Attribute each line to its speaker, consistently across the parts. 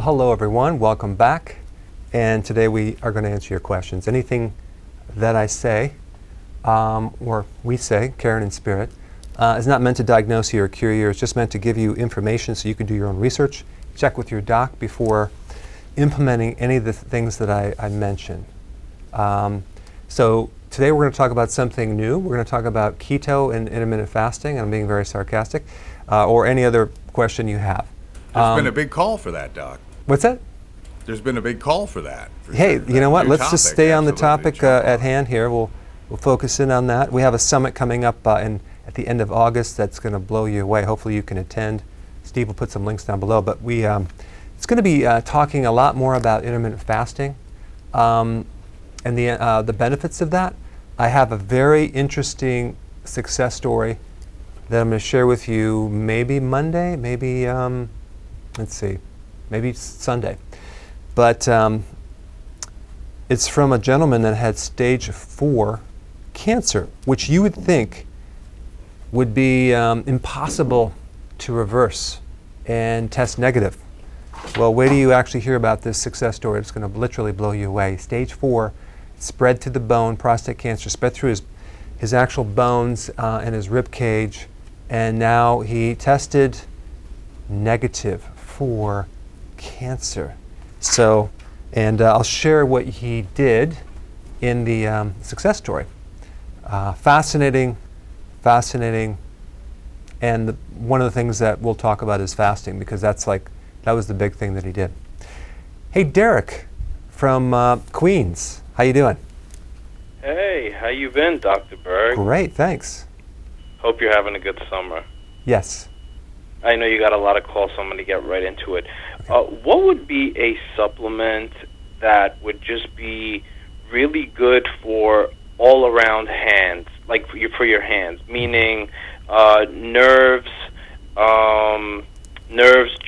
Speaker 1: hello everyone, welcome back. And today we are going to answer your questions. Anything that I say, or we say, Karen and Spirit, is not meant to diagnose you or cure you. It's just meant to give you information so you can do your own research. Check with your doc before implementing any of the things that I mentioned. So today we're going to talk about something new. We're going to talk about keto and intermittent fasting. I'm being very sarcastic. Or any other question you have.
Speaker 2: There's been a big call for that, Doc.
Speaker 1: What's that?
Speaker 2: There's been a big call for that.
Speaker 1: Hey, you know what? Let's just stay on the topic at hand here. We'll focus in on that. We have a summit coming up at the end of August that's going to blow you away. Hopefully you can attend. Steve will put some links down below. But it's going to be talking a lot more about intermittent fasting and the benefits of that. I have a very interesting success story that I'm going to share with you maybe Monday, maybe, let's see, maybe Sunday. But it's from a gentleman that had stage 4 cancer, which you would think would be impossible to reverse and test negative. Well, wait till you actually hear about this success story. It's going to literally blow you away. Stage 4 spread to the bone, prostate cancer, spread through his actual bones and his rib cage. And now he tested negative for cancer. So, and I'll share what he did in the success story. Fascinating. And one of the things that we'll talk about is fasting, because that was the big thing that he did. Hey, Derek from Queens. How you doing?
Speaker 3: Hey, how you been, Dr. Berg?
Speaker 1: Great, thanks.
Speaker 3: Hope you're having a good summer.
Speaker 1: Yes.
Speaker 3: I know you got a lot of calls, so I'm going to get right into it. Okay. What would be a supplement that would just be really good for all-around hands, like for your hands, meaning nerves,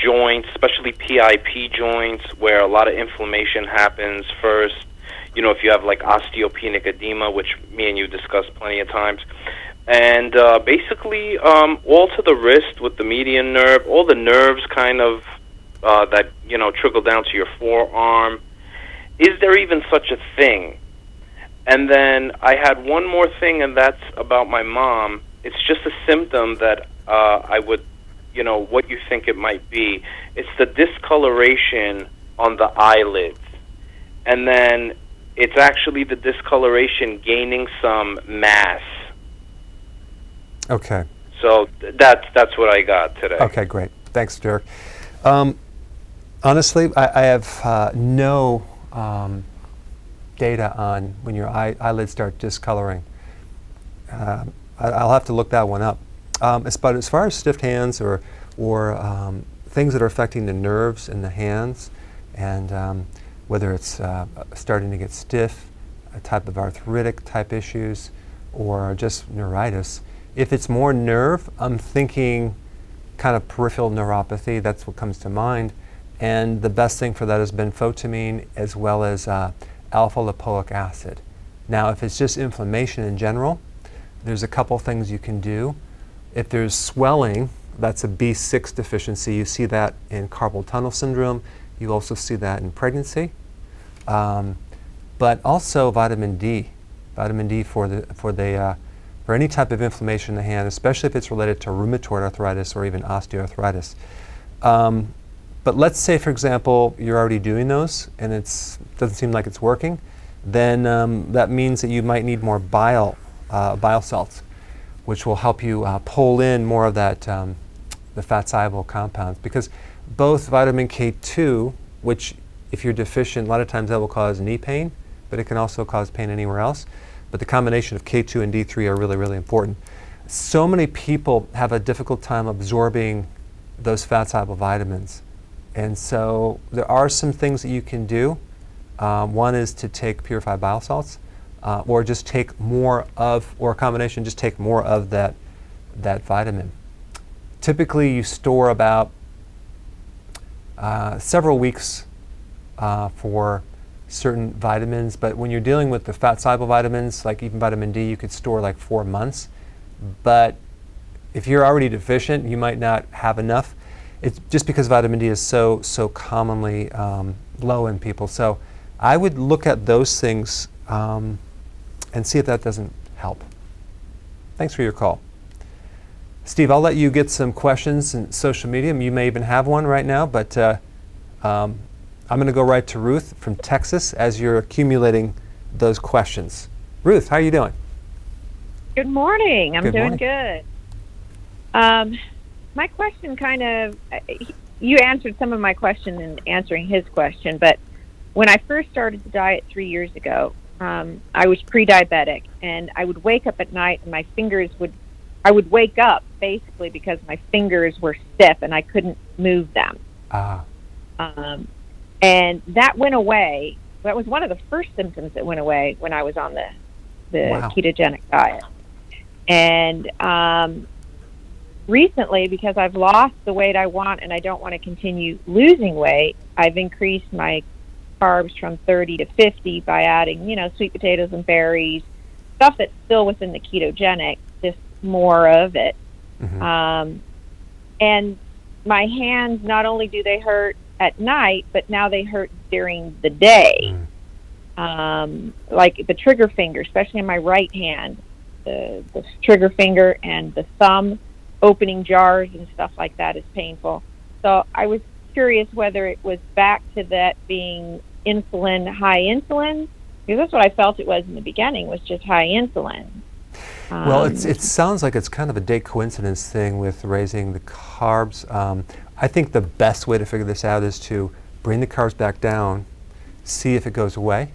Speaker 3: joints, especially PIP joints, where a lot of inflammation happens first. You know, if you have like osteopenic edema, which me and you discussed plenty of times. And basically, all to the wrist with the median nerve, all the nerves kind of that, trickle down to your forearm. Is there even such a thing? And then I had one more thing, and that's about my mom. It's just a symptom that I would, what you think it might be. It's the discoloration on the eyelids. And then it's actually the discoloration gaining some mass.
Speaker 1: Okay.
Speaker 3: So that's what I got today.
Speaker 1: Okay, great. Thanks, Derek. Honestly, I have no data on when your eyelids start discoloring. I'll have to look that one up. But as far as stiff hands or things that are affecting the nerves in the hands, and whether it's starting to get stiff, a type of arthritic type issues, or just neuritis. If it's more nerve, I'm thinking kind of peripheral neuropathy. That's what comes to mind. And the best thing for that has been photamine as well as alpha-lipoic acid. Now, if it's just inflammation in general, there's a couple things you can do. If there's swelling, that's a B6 deficiency. You see that in carpal tunnel syndrome. You also see that in pregnancy. But also vitamin D. Vitamin D for any type of inflammation in the hand, especially if it's related to rheumatoid arthritis or even osteoarthritis. But let's say, for example, you're already doing those and it doesn't seem like it's working, then that means that you might need more bile salts, which will help you pull in more of that, the fat-soluble compounds. Because both vitamin K2, which if you're deficient, a lot of times that will cause knee pain, but it can also cause pain anywhere else. But the combination of K2 and D3 are really, really important. So many people have a difficult time absorbing those fat-soluble vitamins. And so there are some things that you can do. One is to take purified bile salts, or just take more of, or a combination, just take more of that vitamin. Typically you store about several weeks for certain vitamins, but when you're dealing with the fat-soluble vitamins, like even vitamin D, you could store like 4 months. But if you're already deficient, you might not have enough. it's just because vitamin D is so commonly low in people. So I would look at those things and see if that doesn't help. Thanks for your call. Steve, I'll let you get some questions in social media. You may even have one right now, but I'm going to go right to Ruth from Texas as you're accumulating those questions. Ruth, how are you doing?
Speaker 4: Good morning. I'm doing
Speaker 1: morning.
Speaker 4: good. My question you answered some of my question in answering his question, but when I first started the diet 3 years ago, I was pre-diabetic, and I would wake up at night and I would wake up basically because my fingers were stiff and I couldn't move them. And that went away. That was one of the first symptoms that went away when I was on the
Speaker 1: Wow.
Speaker 4: ketogenic diet. And recently, because I've lost the weight I want and I don't want to continue losing weight, I've increased my carbs from 30 to 50 by adding, sweet potatoes and berries, stuff that's still within the ketogenic, just more of it.
Speaker 1: Mm-hmm.
Speaker 4: And my hands, not only do they hurt at night, but now they hurt during the day. Like the trigger finger, especially in my right hand, the trigger finger and the thumb, opening jars and stuff like that is painful. So I was curious whether it was back to that being high insulin, because that's what I felt it was in the beginning, was just high insulin.
Speaker 1: Well, it sounds like it's kind of a date coincidence thing with raising the carbs. I think the best way to figure this out is to bring the carbs back down, see if it goes away.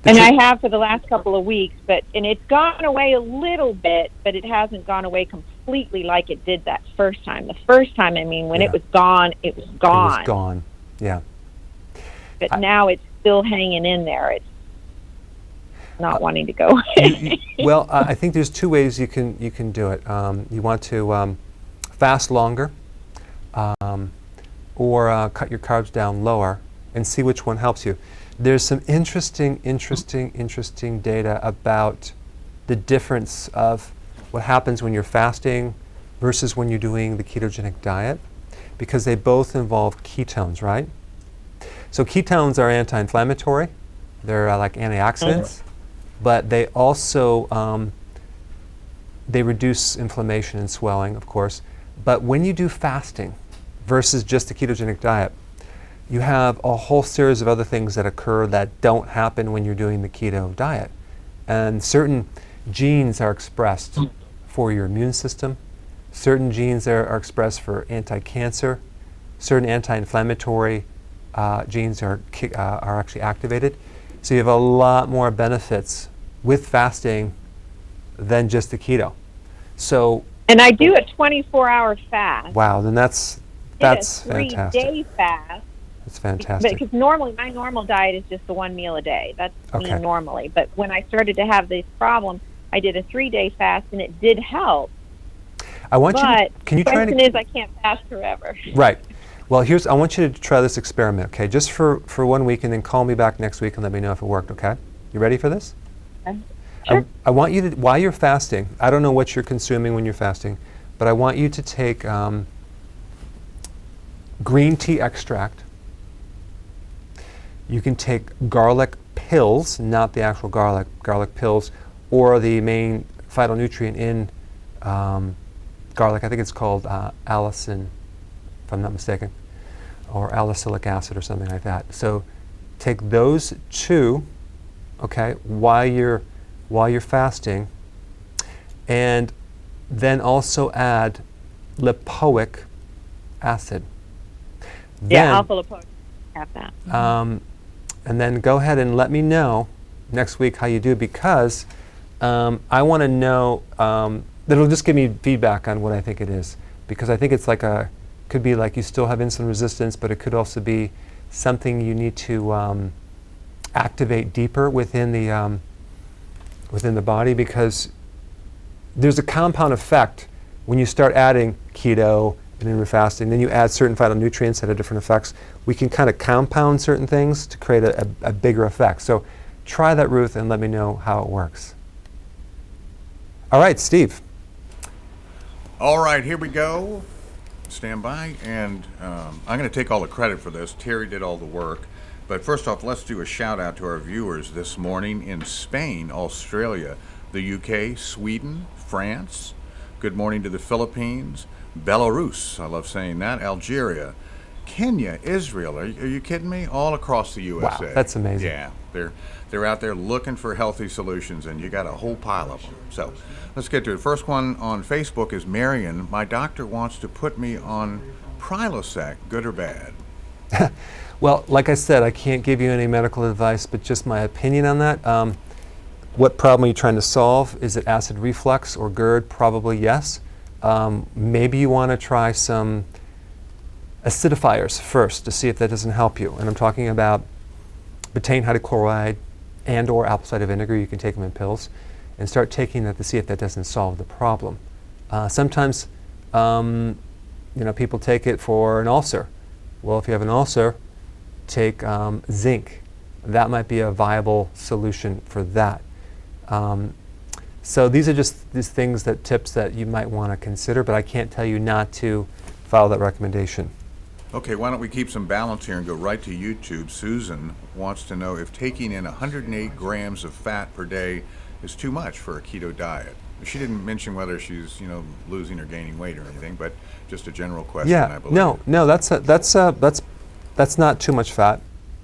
Speaker 4: And I have for the last couple of weeks, and it's gone away a little bit, but it hasn't gone away completely like it did that first time. The first time, when it was gone, it was gone.
Speaker 1: It was gone, yeah.
Speaker 4: But now it's still hanging in there. It's not wanting to go away.
Speaker 1: Well, I think there's two ways you can do it. You want to fast longer, or cut your carbs down lower, and see which one helps you. There's some interesting data about the difference of what happens when you're fasting versus when you're doing the ketogenic diet, because they both involve ketones, right? So ketones are anti-inflammatory. They're like antioxidants, but they also they reduce inflammation and swelling, of course. But when you do fasting versus just the ketogenic diet, you have a whole series of other things that occur that don't happen when you're doing the keto diet. And certain genes are expressed for your immune system. Certain genes are expressed for anti-cancer. Certain anti-inflammatory genes are actually activated. So you have a lot more benefits with fasting than just the keto. So.
Speaker 4: And I do a 24-hour fast.
Speaker 1: Wow, then that's fantastic.
Speaker 4: A 3-day fast.
Speaker 1: That's fantastic.
Speaker 4: Because normally, my normal diet is just the one meal a day. That's me normally. But when I started to have this problem, I did a 3-day fast, and it did help.
Speaker 1: I want you to,
Speaker 4: the question is, I can't fast forever.
Speaker 1: Right. Well, I want you to try this experiment, okay? Just for 1 week, and then call me back next week and let me know if it worked, okay? You ready for this?
Speaker 4: Sure.
Speaker 1: I want you to, while you're fasting, I don't know what you're consuming when you're fasting, but I want you to take green tea extract. You can take garlic pills, not the actual garlic pills, or the main phytonutrient in garlic. I think it's called allicin, if I'm not mistaken, or alicylic acid or something like that. So take those two, okay, while you're fasting, and then also add lipoic acid.
Speaker 4: Yeah, alpha-lipoic. Have that.
Speaker 1: And then go ahead and let me know next week how you do, because I want to know, that'll just give me feedback on what I think it is, because I think it's could be like you still have insulin resistance, but it could also be something you need to activate deeper within the body, because there's a compound effect when you start adding keto and intermittent fasting. Then you add certain phytonutrients that have different effects. We can kind of compound certain things to create a bigger effect. So try that, Ruth, and let me know how it works. All right, Steve.
Speaker 2: All right, here we go. stand by, and I'm going to take all the credit for this. Terry did all the work. But first off, let's do a shout out to our viewers this morning in Spain, Australia, the UK, Sweden, France. Good morning to the Philippines, Belarus, I love saying that, Algeria, Kenya, Israel. Are you kidding me? All across the USA.
Speaker 1: Wow, that's amazing.
Speaker 2: Yeah, they're out there looking for healthy solutions, and you got a whole pile of them. So let's get to it. First one on Facebook is Marion. My doctor wants to put me on Prilosec, good or bad?
Speaker 1: Well, like I said, I can't give you any medical advice, but just my opinion on that. What problem are you trying to solve? Is it acid reflux or GERD? Probably yes. Maybe you want to try some acidifiers first to see if that doesn't help you. And I'm talking about betaine hydrochloride and or apple cider vinegar. You can take them in pills and start taking that to see if that doesn't solve the problem. Sometimes people take it for an ulcer. Well, if you have an ulcer, take zinc. That might be a viable solution for that. So these are just these tips that you might want to consider, but I can't tell you not to follow that recommendation.
Speaker 2: Okay, why don't we keep some balance here and go right to YouTube. Susan wants to know if taking in 108 grams of fat per day is too much for a keto diet. She didn't mention whether she's losing or gaining weight or anything, but just a general question. I believe.
Speaker 1: No, that's not too much fat.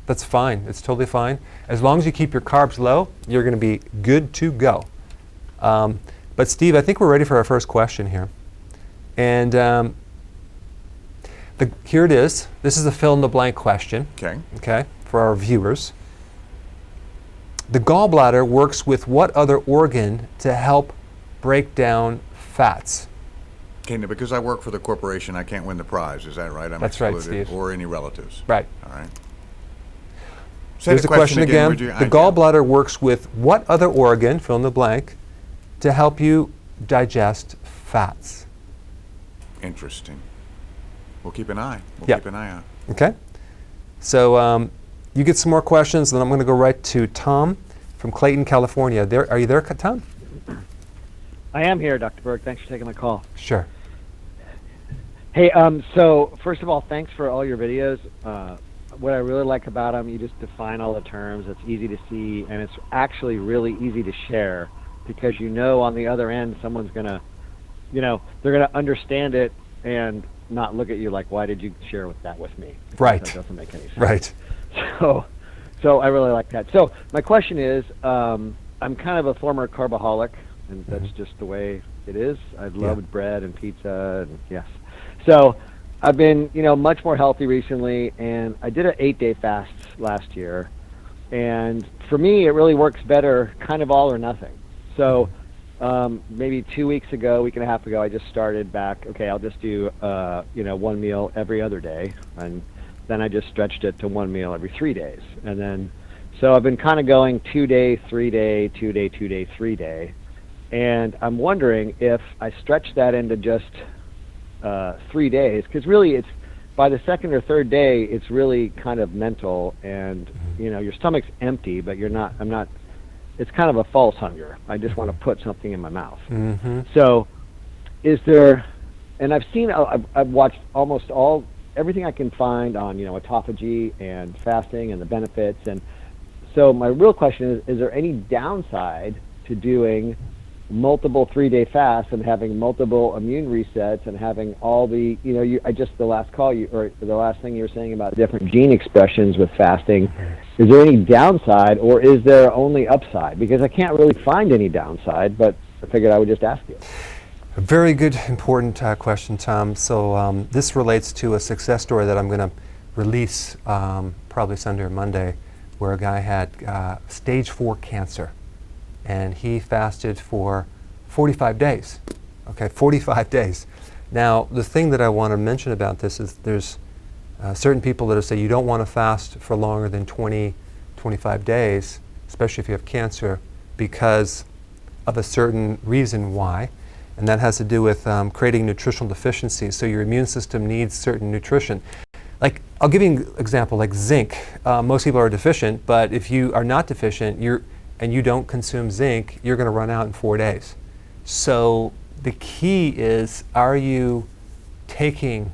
Speaker 1: That's fine. It's totally fine. As long as you keep your carbs low, you're going to be good to go. But Steve, I think we're ready for our first question here. And here it is. This is a fill-in-the-blank question. Okay, for our viewers. The gallbladder works with what other organ to help break down fats?
Speaker 2: Okay, now because I work for the corporation, I can't win the prize. Is that right? I'm
Speaker 1: That's
Speaker 2: excluded,
Speaker 1: right, Steve.
Speaker 2: Or any relatives.
Speaker 1: Right.
Speaker 2: All right.
Speaker 1: Here's the question again. The gallbladder works with what other organ, fill in the blank, to help you digest fats?
Speaker 2: Interesting. We'll keep an eye. Keep an eye out.
Speaker 1: Okay. So you get some more questions, then I'm going to go right to Tom from Clayton, California. Are you there, Tom?
Speaker 5: I am here, Dr. Berg. Thanks for taking my call.
Speaker 1: Sure.
Speaker 5: Hey, so first of all, thanks for all your videos. What I really like about them, you just define all the terms. It's easy to see, and it's actually really easy to share because on the other end, someone's going to, they're going to understand it and not look at you like, why did you share that with me?
Speaker 1: Right.
Speaker 5: That doesn't make any sense.
Speaker 1: Right.
Speaker 5: So I really like that. So my question is, I'm kind of a former carbaholic, and that's just the way it is. I loved bread and pizza, and yes. So I've been, much more healthy recently, and I did an 8-day fast last year, and for me, it really works better, kind of all or nothing. So maybe 2 weeks ago, week and a half ago, I just started back. Okay, I'll just do one meal every other day, and then I just stretched it to one meal every 3 days, and then so I've been kind of going 2 day, 3 day, 2 day, 2 day, 3 day, and I'm wondering if I stretch that into just 3 days, because really it's by the second or third day it's really kind of mental, and your stomach's empty, but it's kind of a false hunger. I just want to put something in my mouth. So is there, and I've watched almost everything I can find on autophagy and fasting and the benefits, and so my real question is there any downside to doing multiple 3-day fasts and having multiple immune resets and having all the the last thing you were saying about different gene expressions with fasting? Is there any downside, or is there only upside? Because I can't really find any downside, but I figured I would just ask you.
Speaker 1: A very good, important question, Tom. So this relates to a success story that I'm going to release probably Sunday or Monday, where a guy had stage 4 cancer. And he fasted for 45 days. Okay, 45 days. Now, the thing that I want to mention about this is there's certain people that say you don't want to fast for longer than 25 days, especially if you have cancer, because of a certain reason why. And that has to do with creating nutritional deficiencies. So your immune system needs certain nutrition. Like, I'll give you an example, like zinc. Most people are deficient, but if you are not deficient, and you don't consume zinc, you're going to run out in 4 days. So the key is, are you taking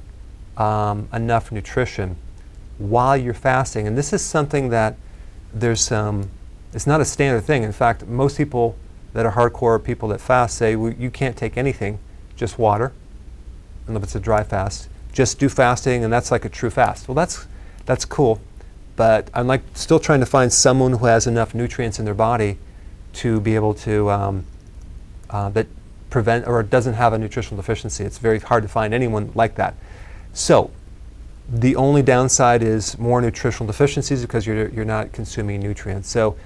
Speaker 1: enough nutrition while you're fasting. And this is something that it's not a standard thing. In fact, most people that are hardcore people that fast say, well, you can't take anything, just water, unless it's a dry fast. Just do fasting, and that's like a true fast. Well, that's cool, but I'm like still trying to find someone who has enough nutrients in their body to be able to that prevent or doesn't have a nutritional deficiency. It's very hard to find anyone like that. So the only downside is more nutritional deficiencies because you're not consuming nutrients. So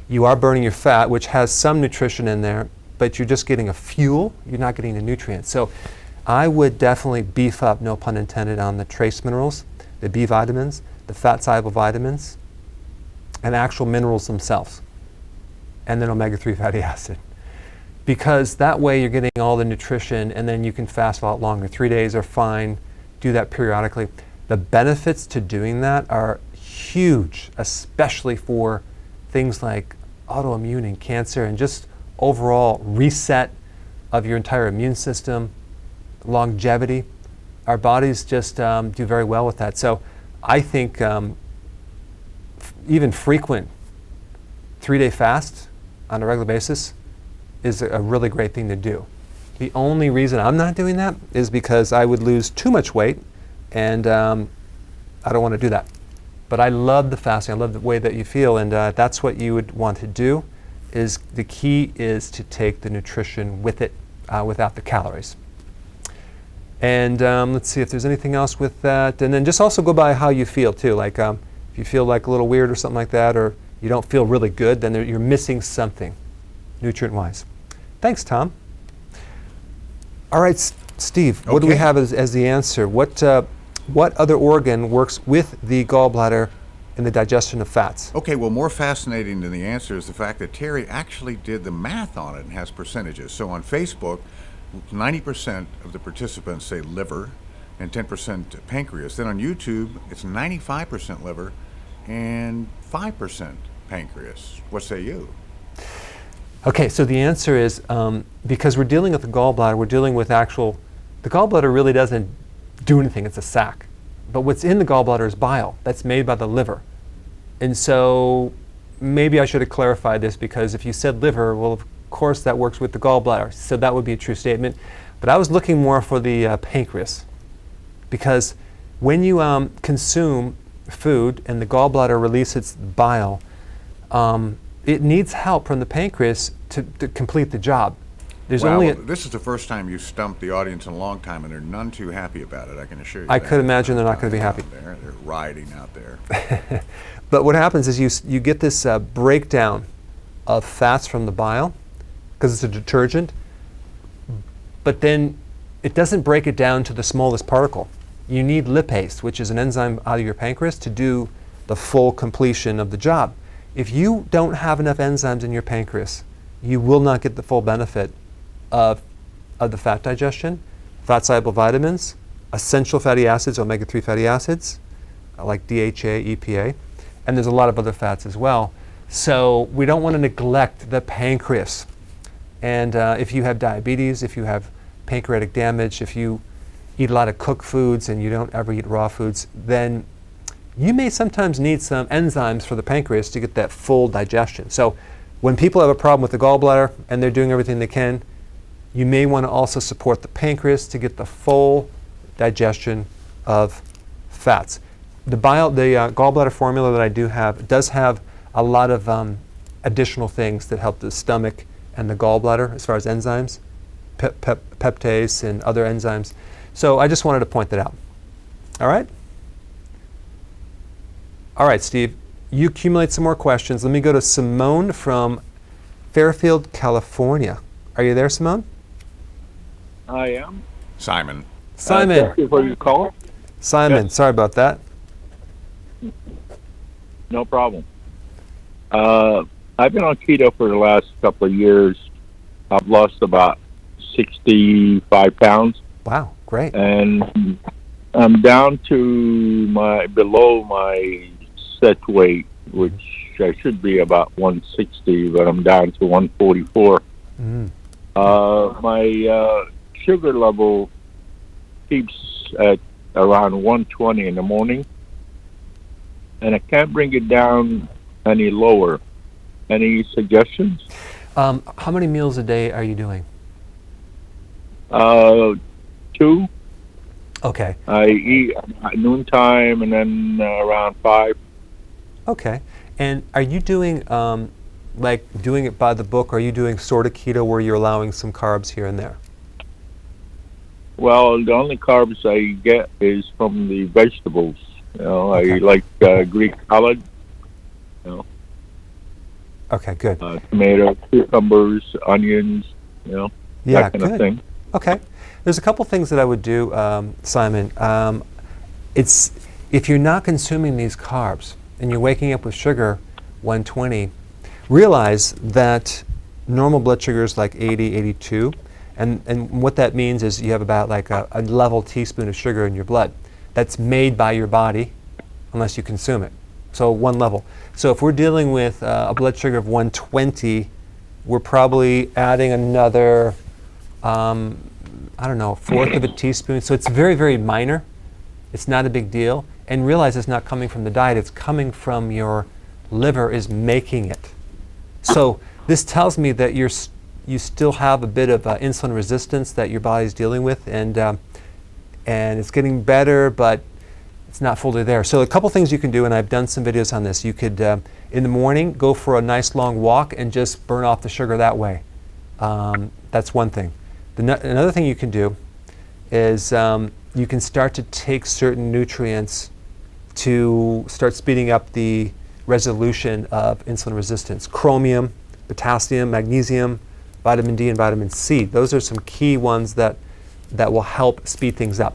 Speaker 1: you are burning your fat, which has some nutrition in there, but you're just getting a fuel. You're not getting the nutrients. So I would definitely beef up, no pun intended, on the trace minerals, the B vitamins, the fat-soluble vitamins, and actual minerals themselves, and then omega-3 fatty acid. Because that way you're getting all the nutrition, and then you can fast a lot longer. 3 days are fine. Do that periodically. The benefits to doing that are huge, especially for things like autoimmune and cancer and just overall reset of your entire immune system, longevity. Our bodies just do very well with that. So I think even frequent 3-day fast on a regular basis is a really great thing to do. The only reason I'm not doing that is because I would lose too much weight, and I don't want to do that. But I love the fasting. I love the way that you feel, and that's what you would want to do. Is the key is to take the nutrition with it, without the calories. And let's see if there's anything else with that. And then just also go by how you feel too. Like if you feel like a little weird or something like that, or you don't feel really good, then you're missing something nutrient-wise. Thanks, Tom. All right, Steve, what do we have as the answer? What other organ works with the gallbladder in the digestion of fats?
Speaker 2: Okay, well, more fascinating than the answer is the fact that Terry actually did the math on it and has percentages. So on Facebook, 90% of the participants say liver and 10% pancreas. Then on YouTube, it's 95% liver and 5% pancreas. What say you?
Speaker 1: Okay, so the answer is because we're dealing with the gallbladder, we're dealing with the gallbladder really doesn't do anything, it's a sac. But what's in the gallbladder is bile that's made by the liver. And so maybe I should have clarified this, because if you said liver, well, of course that works with the gallbladder. So that would be a true statement. But I was looking more for the pancreas, because when you consume food and the gallbladder releases bile, it needs help from the pancreas to complete the job. There's
Speaker 2: this is the first time you stumped the audience in a long time, and they're none too happy about it, I can assure you.
Speaker 1: I could imagine they're not going to be happy.
Speaker 2: They're rioting out there.
Speaker 1: But what happens is you get this breakdown of fats from the bile, because it's a detergent, but then it doesn't break it down to the smallest particle. You need lipase, which is an enzyme out of your pancreas, to do the full completion of the job. If you don't have enough enzymes in your pancreas, you will not get the full benefit of the fat digestion, fat-soluble vitamins, essential fatty acids, omega-3 fatty acids, like DHA, EPA, and there's a lot of other fats as well. So we don't want to neglect the pancreas. And if you have diabetes, if you have pancreatic damage, if you eat a lot of cooked foods and you don't ever eat raw foods, then you may sometimes need some enzymes for the pancreas to get that full digestion. So when people have a problem with the gallbladder and they're doing everything they can, you may want to also support the pancreas to get the full digestion of fats. The gallbladder formula that I do have does have a lot of additional things that help the stomach and the gallbladder as far as enzymes, peptase and other enzymes. So I just wanted to point that out. All right? All right, Steve, you accumulate some more questions. Let me go to Simone from Fairfield, California. Are you there, Simone?
Speaker 6: I am.
Speaker 2: Simon.
Speaker 6: Thank you for your call.
Speaker 1: Simon,
Speaker 6: Yes.
Speaker 1: Sorry about that.
Speaker 6: No problem. I've been on keto for the last couple of years. I've lost about 65 pounds.
Speaker 1: Wow, great.
Speaker 6: And I'm down to below my set weight, which I should be about 160, but I'm down to 144. My sugar level keeps at around 120 in the morning, and I can't bring it down any lower. Any suggestions?
Speaker 1: How many meals a day are you doing?
Speaker 6: 2.
Speaker 1: Okay.
Speaker 6: I eat at noontime and then around 5.
Speaker 1: Okay. And are you doing like doing it by the book, or are you doing sort of keto where you're allowing some carbs here and there?
Speaker 6: Well, the only carbs I get is from the vegetables. You know,
Speaker 1: Okay.
Speaker 6: I like Greek salad. You know,
Speaker 1: Okay, good.
Speaker 6: tomato, cucumbers, onions. You know,
Speaker 1: Yeah,
Speaker 6: that kind
Speaker 1: good.
Speaker 6: of thing.
Speaker 1: Okay. There's a couple things that I would do, Simon. It's if you're not consuming these carbs and you're waking up with sugar 120, realize that normal blood sugar is like 80, 82. And what that means is you have about like a level teaspoon of sugar in your blood that's made by your body unless you consume it. So 1 level. So if we're dealing with a blood sugar of 120, we're probably adding another, I don't know, 1/4 of a teaspoon. So it's very, very minor. It's not a big deal. And realize it's not coming from the diet. It's coming from your liver is making it. So this tells me that you still have a bit of insulin resistance that your body's dealing with, and it's getting better, but it's not fully there. So a couple things you can do, and I've done some videos on this. You could, in the morning, go for a nice long walk and just burn off the sugar that way. That's one thing. Another thing you can do is you can start to take certain nutrients to start speeding up the resolution of insulin resistance. Chromium, potassium, magnesium, vitamin D, and vitamin C. Those are some key ones that will help speed things up.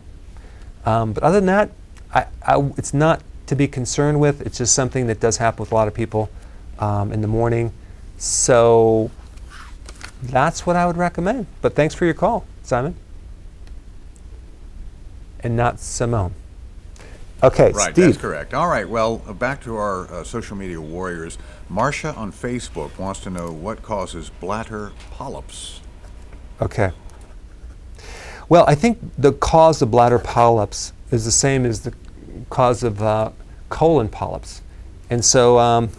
Speaker 1: But other than that, it's not to be concerned with. It's just something that does happen with a lot of people in the morning. So that's what I would recommend. But thanks for your call, Simon. And not Simone. Okay,
Speaker 2: Right,
Speaker 1: Steve.
Speaker 2: that's correct. All right, well, back to our social media warriors. Marcia on Facebook wants to know what causes bladder polyps.
Speaker 1: Okay. Well, I think the cause of bladder polyps is the same as the cause of colon polyps. And so I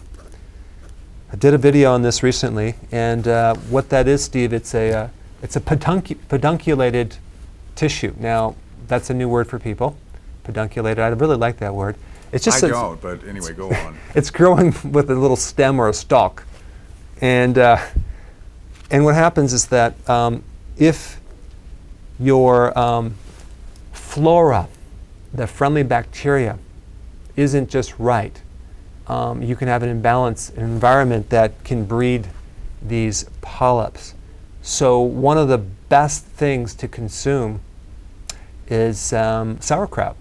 Speaker 1: did a video on this recently, and what that is, Steve, it's a pedunculated tissue. Now, that's a new word for people, pedunculated. I really like that word. It's just
Speaker 2: I don't, but anyway, go on.
Speaker 1: it's growing with a little stem or a stalk. And what happens is that if your flora, the friendly bacteria, isn't just right, you can have an imbalance, an environment that can breed these polyps. So one of the best things to consume is sauerkraut.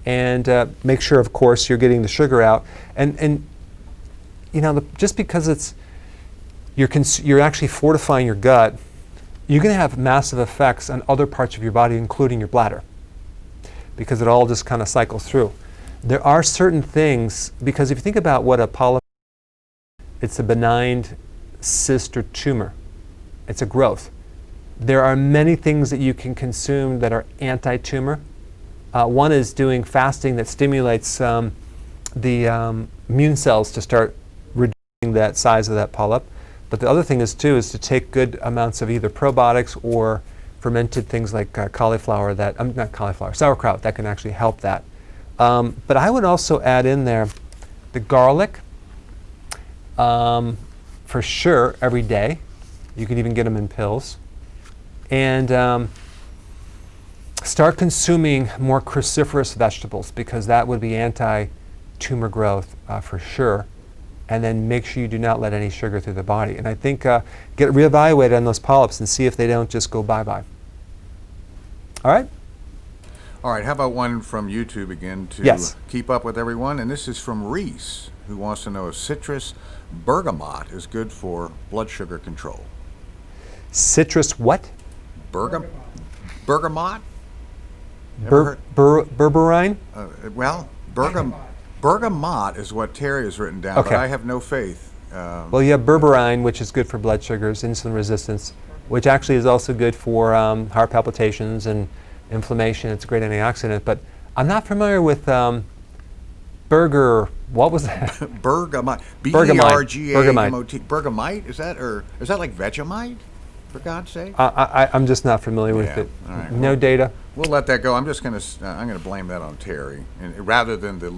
Speaker 1: And make sure, of course, you're getting the sugar out. And you know, just because you're actually fortifying your gut, you're going to have massive effects on other parts of your body, including your bladder, because it all just kind of cycles through. There are certain things, because if you think about what a polyp is, it's a benign cyst or tumor. It's a growth. There are many things that you can consume that are anti-tumor. One is doing fasting that stimulates the immune cells to start reducing that size of that polyp. But the other thing is to take good amounts of either probiotics or fermented things like cauliflower not cauliflower, sauerkraut that can actually help that. But I would also add in there the garlic, for sure, every day. You can even get them in pills. And start consuming more cruciferous vegetables, because that would be anti-tumor growth for sure. And then make sure you do not let any sugar through the body. And I think get reevaluated on those polyps and see if they don't just go bye-bye. All right?
Speaker 2: All right, how about one from YouTube again to
Speaker 1: Yes.
Speaker 2: keep up with everyone? And this is from Reese, who wants to know if citrus bergamot is good for blood sugar control.
Speaker 1: Citrus what?
Speaker 2: Bergamot?
Speaker 1: Berberine?
Speaker 2: Well, bergamot is what Terry has written down,
Speaker 1: Okay.
Speaker 2: but I have no faith.
Speaker 1: Well, you have berberine, which is good for blood sugars, insulin resistance, which actually is also good for heart palpitations and inflammation. It's a great antioxidant. But I'm not familiar with Berger. What was that?
Speaker 2: Bergamot.
Speaker 1: Bergamot.
Speaker 2: B-E-R-G-A-M-O-T. Bergamite? Is that like Vegemite? For God's sake.
Speaker 1: I'm just not familiar with it.
Speaker 2: All right.
Speaker 1: No data.
Speaker 2: We'll let that go. I'm gonna blame that on Terry, and rather than the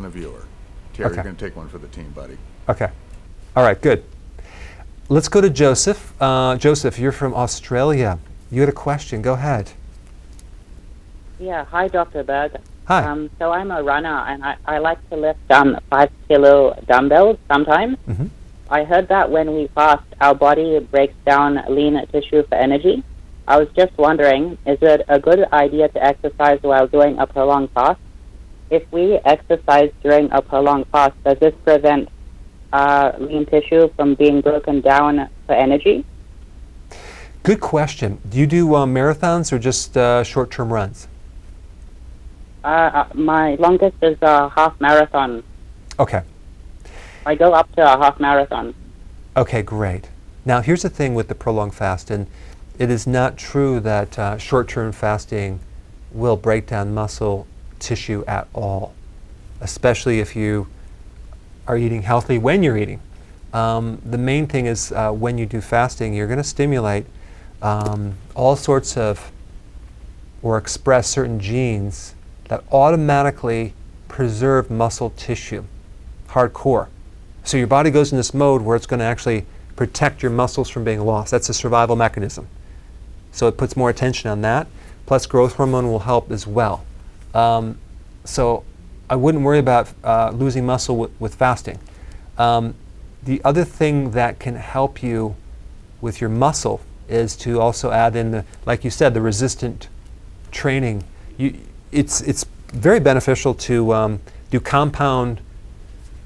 Speaker 2: viewer. Terry, you're gonna take one for the team, buddy.
Speaker 1: Okay. All right. Good. Let's go to Joseph. Joseph, you're from Australia. You had a question. Go ahead.
Speaker 7: Yeah. Hi, Dr. Berg.
Speaker 1: Hi.
Speaker 7: So I'm a runner, and I like to lift 5-kilo dumbbells sometimes.
Speaker 1: Mm-hmm.
Speaker 7: I heard that when we fast, our body breaks down lean tissue for energy. I was just wondering, is it a good idea to exercise while doing a prolonged fast? If we exercise during a prolonged fast, does this prevent lean tissue from being broken down for energy?
Speaker 1: Good question. Do you do marathons or just short-term runs?
Speaker 7: My longest is a half marathon.
Speaker 1: Okay.
Speaker 7: I go up to a half marathon.
Speaker 1: Okay, great. Now, here's the thing with the prolonged fast, and it is not true that short-term fasting will break down muscle tissue at all, especially if you are eating healthy when you're eating. The main thing is when you do fasting, you're going to stimulate all sorts of or express certain genes that automatically preserve muscle tissue, hardcore. So your body goes in this mode where it's going to actually protect your muscles from being lost. That's a survival mechanism. So it puts more attention on that. Plus growth hormone will help as well. So I wouldn't worry about losing muscle with fasting. The other thing that can help you with your muscle is to also add in, like you said, the resistant training. It's very beneficial to do compound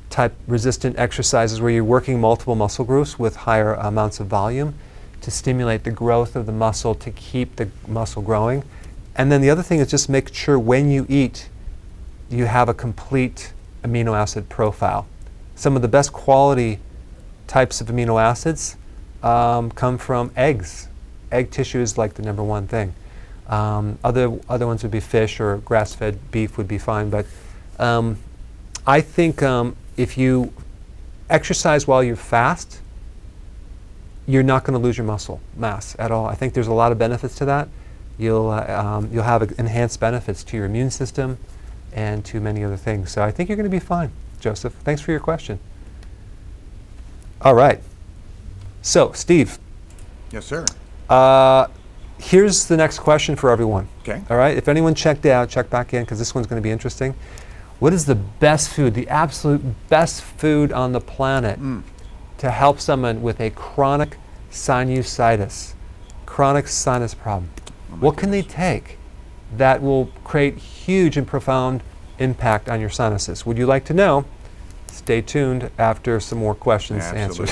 Speaker 1: type resistant exercises where you're working multiple muscle groups with higher amounts of volume to stimulate the growth of the muscle to keep the muscle growing. And then the other thing is just make sure when you eat, you have a complete amino acid profile. Some of the best quality types of amino acids come from eggs. Egg tissue is like the number one thing. Other ones would be fish or grass-fed beef would be fine, but I think if you exercise while you fast, you're not going to lose your muscle mass at all. I think there's a lot of benefits to that. You'll have enhanced benefits to your immune system and to many other things. So I think you're going to be fine, Joseph. Thanks for your question. All right. So, Steve.
Speaker 2: Yes, sir.
Speaker 1: Here's the next question for everyone.
Speaker 2: Okay.
Speaker 1: All right. If anyone checked out, check back in because this one's going to be interesting. What is the best food, the absolute best food on the planet to help someone with a chronic sinusitis, chronic sinus problem? What can they take that will create huge and profound impact on your sinuses? Would you like to know? Stay tuned after some more questions answered.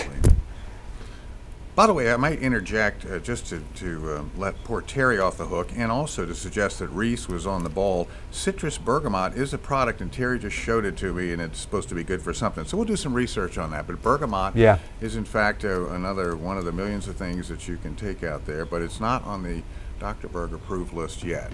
Speaker 2: By the way, I might interject just to let poor Terry off the hook and also to suggest that Reese was on the ball. Citrus bergamot is a product, and Terry just showed it to me, and it's supposed to be good for something. So we'll do some research on that. But bergamot is, in fact, another one of the millions of things that you can take out there, but it's not on the Dr. Berg approved list yet.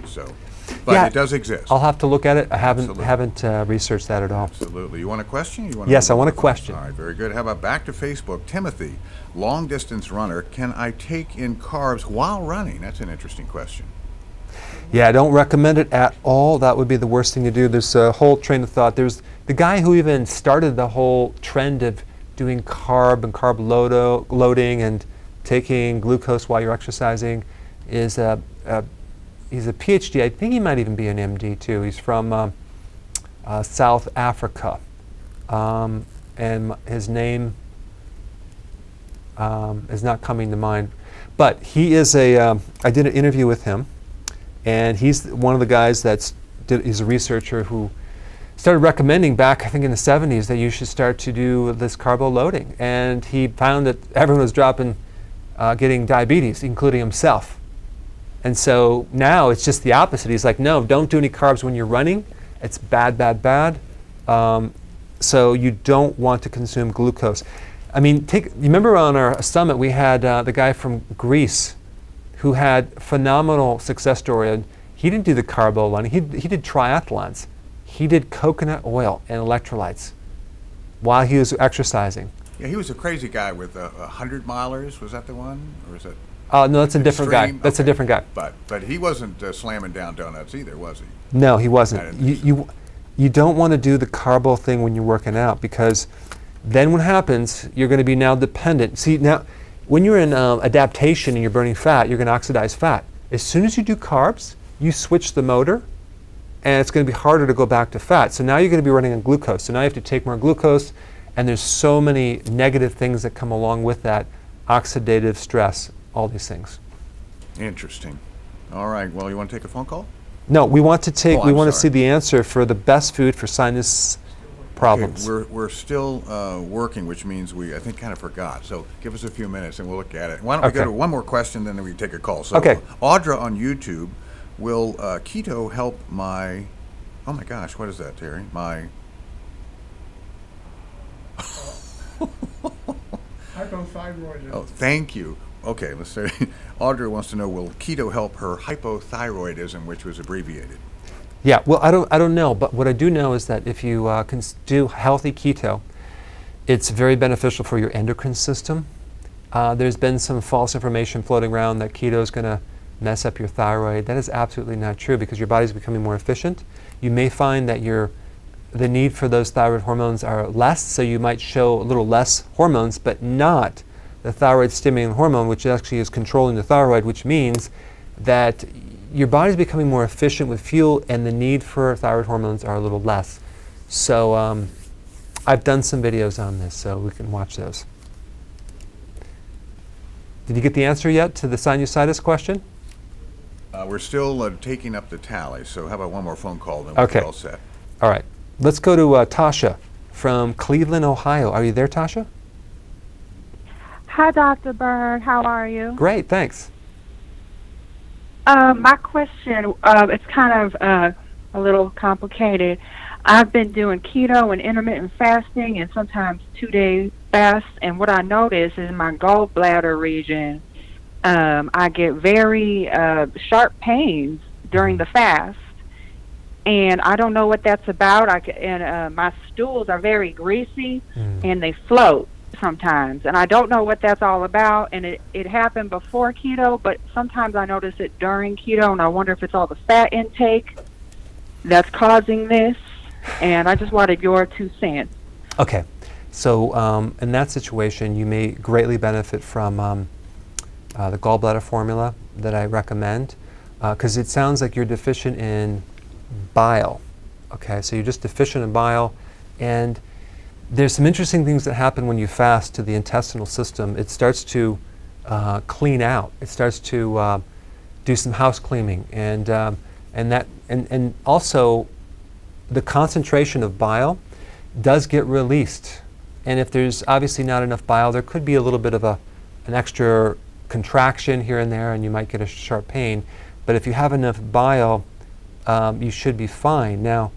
Speaker 2: But it does exist.
Speaker 1: I'll have to look at it. I haven't researched that at all.
Speaker 2: Absolutely. You want a question?
Speaker 1: Yes, I want a question.
Speaker 2: All right, very good. How about back to Facebook? Timothy, long distance runner, can I take in carbs while running? That's an interesting question.
Speaker 1: Yeah, I don't recommend it at all. That would be the worst thing to do. There's a whole train of thought. There's the guy who even started the whole trend of doing carb and carb loading and taking glucose while you're exercising is he's a PhD. I think he might even be an MD too. He's from South Africa, and his name is not coming to mind. But he is I did an interview with him, and he's one of the guys he's a researcher who started recommending back, I think in the 70s, that you should start to do this carbo loading. And he found that everyone was getting diabetes, including himself. And so now it's just the opposite. He's like, no, don't do any carbs when you're running. It's bad, bad, bad. So you don't want to consume glucose. I mean, you remember on our summit we had the guy from Greece who had phenomenal success story. He didn't do the carbo running. He did triathlons. He did coconut oil and electrolytes while he was exercising.
Speaker 2: Yeah, he was a crazy guy with 100 milers. Was that the one, or is that?
Speaker 1: No, that's a different guy. That's a different guy.
Speaker 2: But he wasn't slamming down donuts either, was he?
Speaker 1: No, he wasn't. You don't want to do the carbo thing when you're working out, because then what happens, you're going to be now dependent. See, now, when you're in adaptation and you're burning fat, you're going to oxidize fat. As soon as you do carbs, you switch the motor, and it's going to be harder to go back to fat. So now you're going to be running on glucose. So now you have to take more glucose, and there's so many negative things that come along with that, oxidative stress, all these things.
Speaker 2: Interesting. All right. Well, you want to take a phone call?
Speaker 1: No, we want to take.
Speaker 2: Oh,
Speaker 1: we want to
Speaker 2: sorry.
Speaker 1: see the answer for the best food for sinus problems.
Speaker 2: Okay, we're still working, which means I think kind of forgot. So give us a few minutes and we'll look at it. Why don't we go to one more question, then we take a call. So Audra on YouTube, will keto help my? Oh my gosh, what is that, Terry? My
Speaker 8: hypothyroidism.
Speaker 2: Oh, thank you. Okay, let's say Audra wants to know, will keto help her hypothyroidism, which was abbreviated?
Speaker 1: Yeah, well, I don't know, but what I do know is that if you can do healthy keto, it's very beneficial for your endocrine system. There's been some false information floating around that keto is going to mess up your thyroid. That is absolutely not true, because your body's becoming more efficient. You may find that the need for those thyroid hormones are less, so you might show a little less hormones, but not the thyroid stimulating hormone, which actually is controlling the thyroid, which means that your body's becoming more efficient with fuel, and the need for thyroid hormones are a little less. So I've done some videos on this, so we can watch those. Did you get the answer yet to the sinusitis question?
Speaker 2: We're still taking up the tally, so how about one more phone call, then we'll be all set.
Speaker 1: All right. Let's go to Tasha from Cleveland, Ohio. Are you there, Tasha?
Speaker 9: Hi, Dr. Berg. How are you?
Speaker 1: Great, thanks.
Speaker 9: My question, it's kind of a little complicated. I've been doing keto and intermittent fasting and sometimes 2-day fast, and what I notice is in my gallbladder region, I get very sharp pains during the fast, and I don't know what that's about. My stools are very greasy, and they float sometimes, and I don't know what that's all about. And it happened before keto, but sometimes I notice it during keto, and I wonder if it's all the fat intake that's causing this. And I just wanted your 2 cents.
Speaker 1: Okay, so in that situation, you may greatly benefit from the gallbladder formula that I recommend, because it sounds like you're deficient in bile. Okay, so you're just deficient in bile, and there's some interesting things that happen when you fast to the intestinal system. It starts to clean out. It starts to do some house cleaning, and also the concentration of bile does get released. And if there's obviously not enough bile, there could be a little bit of an extra contraction here and there, and you might get a sharp pain. But if you have enough bile, you should be fine. Now,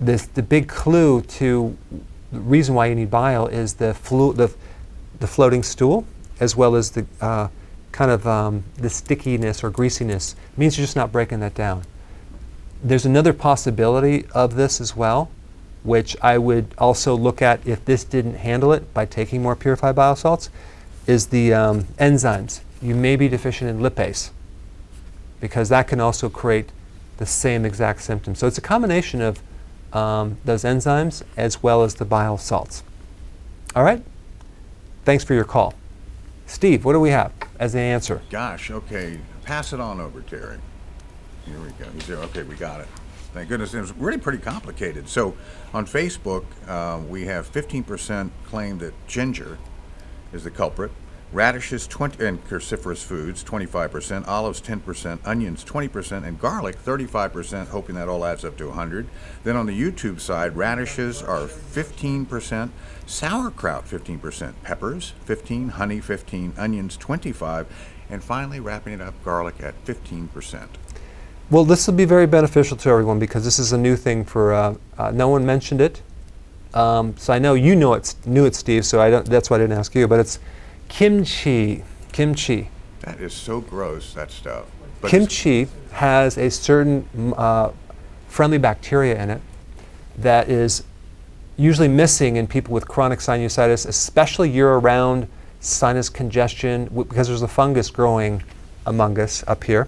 Speaker 1: the big clue to the reason why you need bile is the floating stool, as well as the the stickiness or greasiness. It means you're just not breaking that down. There's another possibility of this as well, which I would also look at if this didn't handle it by taking more purified bile salts, is the enzymes. You may be deficient in lipase, because that can also create the same exact symptoms. So it's a combination of those enzymes as well as the bile salts. All right? Thanks for your call. Steve, what do we have as an answer?
Speaker 2: Gosh, okay. Pass it on over, Terry. Here we go. He's there. Okay, we got it. Thank goodness. It was really pretty complicated. So on Facebook, we have 15% claim that ginger is the culprit. Radishes, 20, and cruciferous foods, 25%, olives, 10%, onions, 20%, and garlic, 35%, hoping that all adds up to 100. Then on the YouTube side, radishes are 15%, sauerkraut, 15%, peppers, 15%, honey, 15%, onions, 25%, and finally, wrapping it up, garlic at 15%.
Speaker 1: Well, this will be very beneficial to everyone, because this is a new thing for, no one mentioned it. So I know you knew it, Steve, so that's why I didn't ask you, but it's kimchi.
Speaker 2: That is so gross, that stuff.
Speaker 1: Kimchi has a certain friendly bacteria in it that is usually missing in people with chronic sinusitis, especially year-round sinus congestion, because there's a fungus growing among us up here.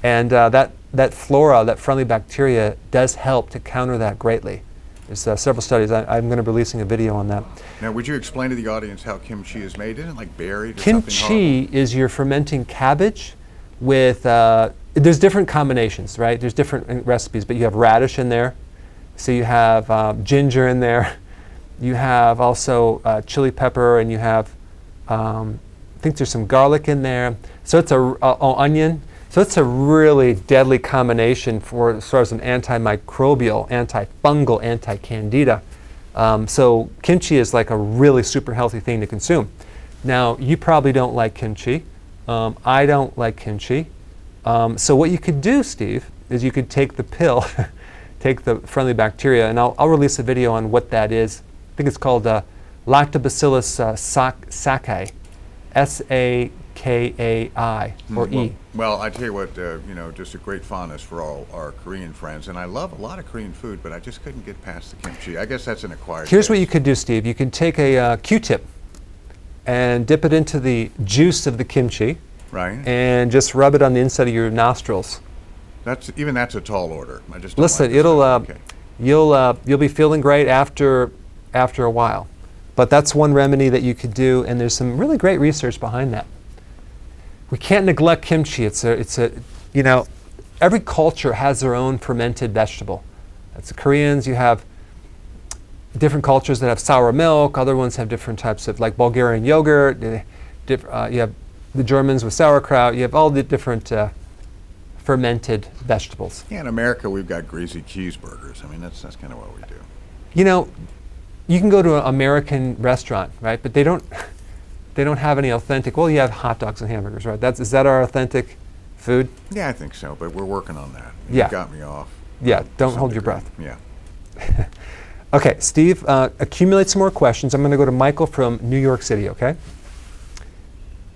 Speaker 1: And that flora, that friendly bacteria, does help to counter that greatly. There's several studies. I'm going to be releasing a video on that.
Speaker 2: Now, would you explain to the audience how kimchi is made? Isn't it like buried or something
Speaker 1: Kimchi
Speaker 2: horrible?
Speaker 1: is your fermenting cabbage with, there's different combinations, right? There's different recipes, but you have radish in there. So you have ginger in there. You have also chili pepper, and you have, I think there's some garlic in there. So it's onion. So it's a really deadly combination for as far as an antimicrobial, antifungal, anti-candida. So kimchi is like a really super healthy thing to consume. Now, you probably don't like kimchi. I don't like kimchi. So what you could do, Steve, is you could take the pill, take the friendly bacteria, and I'll release a video on what that is. I think it's called Lactobacillus sakei, S-A-K-A-I, or E.
Speaker 2: Well, I tell you what, just a great fondness for all our Korean friends, and I love a lot of Korean food, but I just couldn't get past the kimchi. I guess that's an acquired
Speaker 1: Here's
Speaker 2: taste.
Speaker 1: what you could do, Steve. You can take a Q-tip and dip it into the juice of the kimchi,
Speaker 2: right,
Speaker 1: and just rub it on the inside of your nostrils.
Speaker 2: That's a tall order. I just don't
Speaker 1: Listen,
Speaker 2: like this stuff. Okay.
Speaker 1: you'll be feeling great after a while, but that's one remedy that you could do, and there's some really great research behind that. We can't neglect kimchi. It's a every culture has their own fermented vegetable. That's the Koreans. You have different cultures that have sour milk. Other ones have different types of, like Bulgarian yogurt. You have the Germans with sauerkraut. You have all the different fermented vegetables.
Speaker 2: Yeah, in America we've got greasy cheeseburgers. I mean, that's kind of what we do.
Speaker 1: You can go to an American restaurant, right? But they don't have any authentic. Well, you have hot dogs and hamburgers, right? Is that our authentic food?
Speaker 2: Yeah, I think so, but we're working on that.
Speaker 1: Yeah.
Speaker 2: You got me off.
Speaker 1: Yeah, don't
Speaker 2: some
Speaker 1: hold your
Speaker 2: degree.
Speaker 1: breath.
Speaker 2: Yeah.
Speaker 1: Okay, Steve, accumulate some more questions. I'm going to go to Michael from New York City, okay?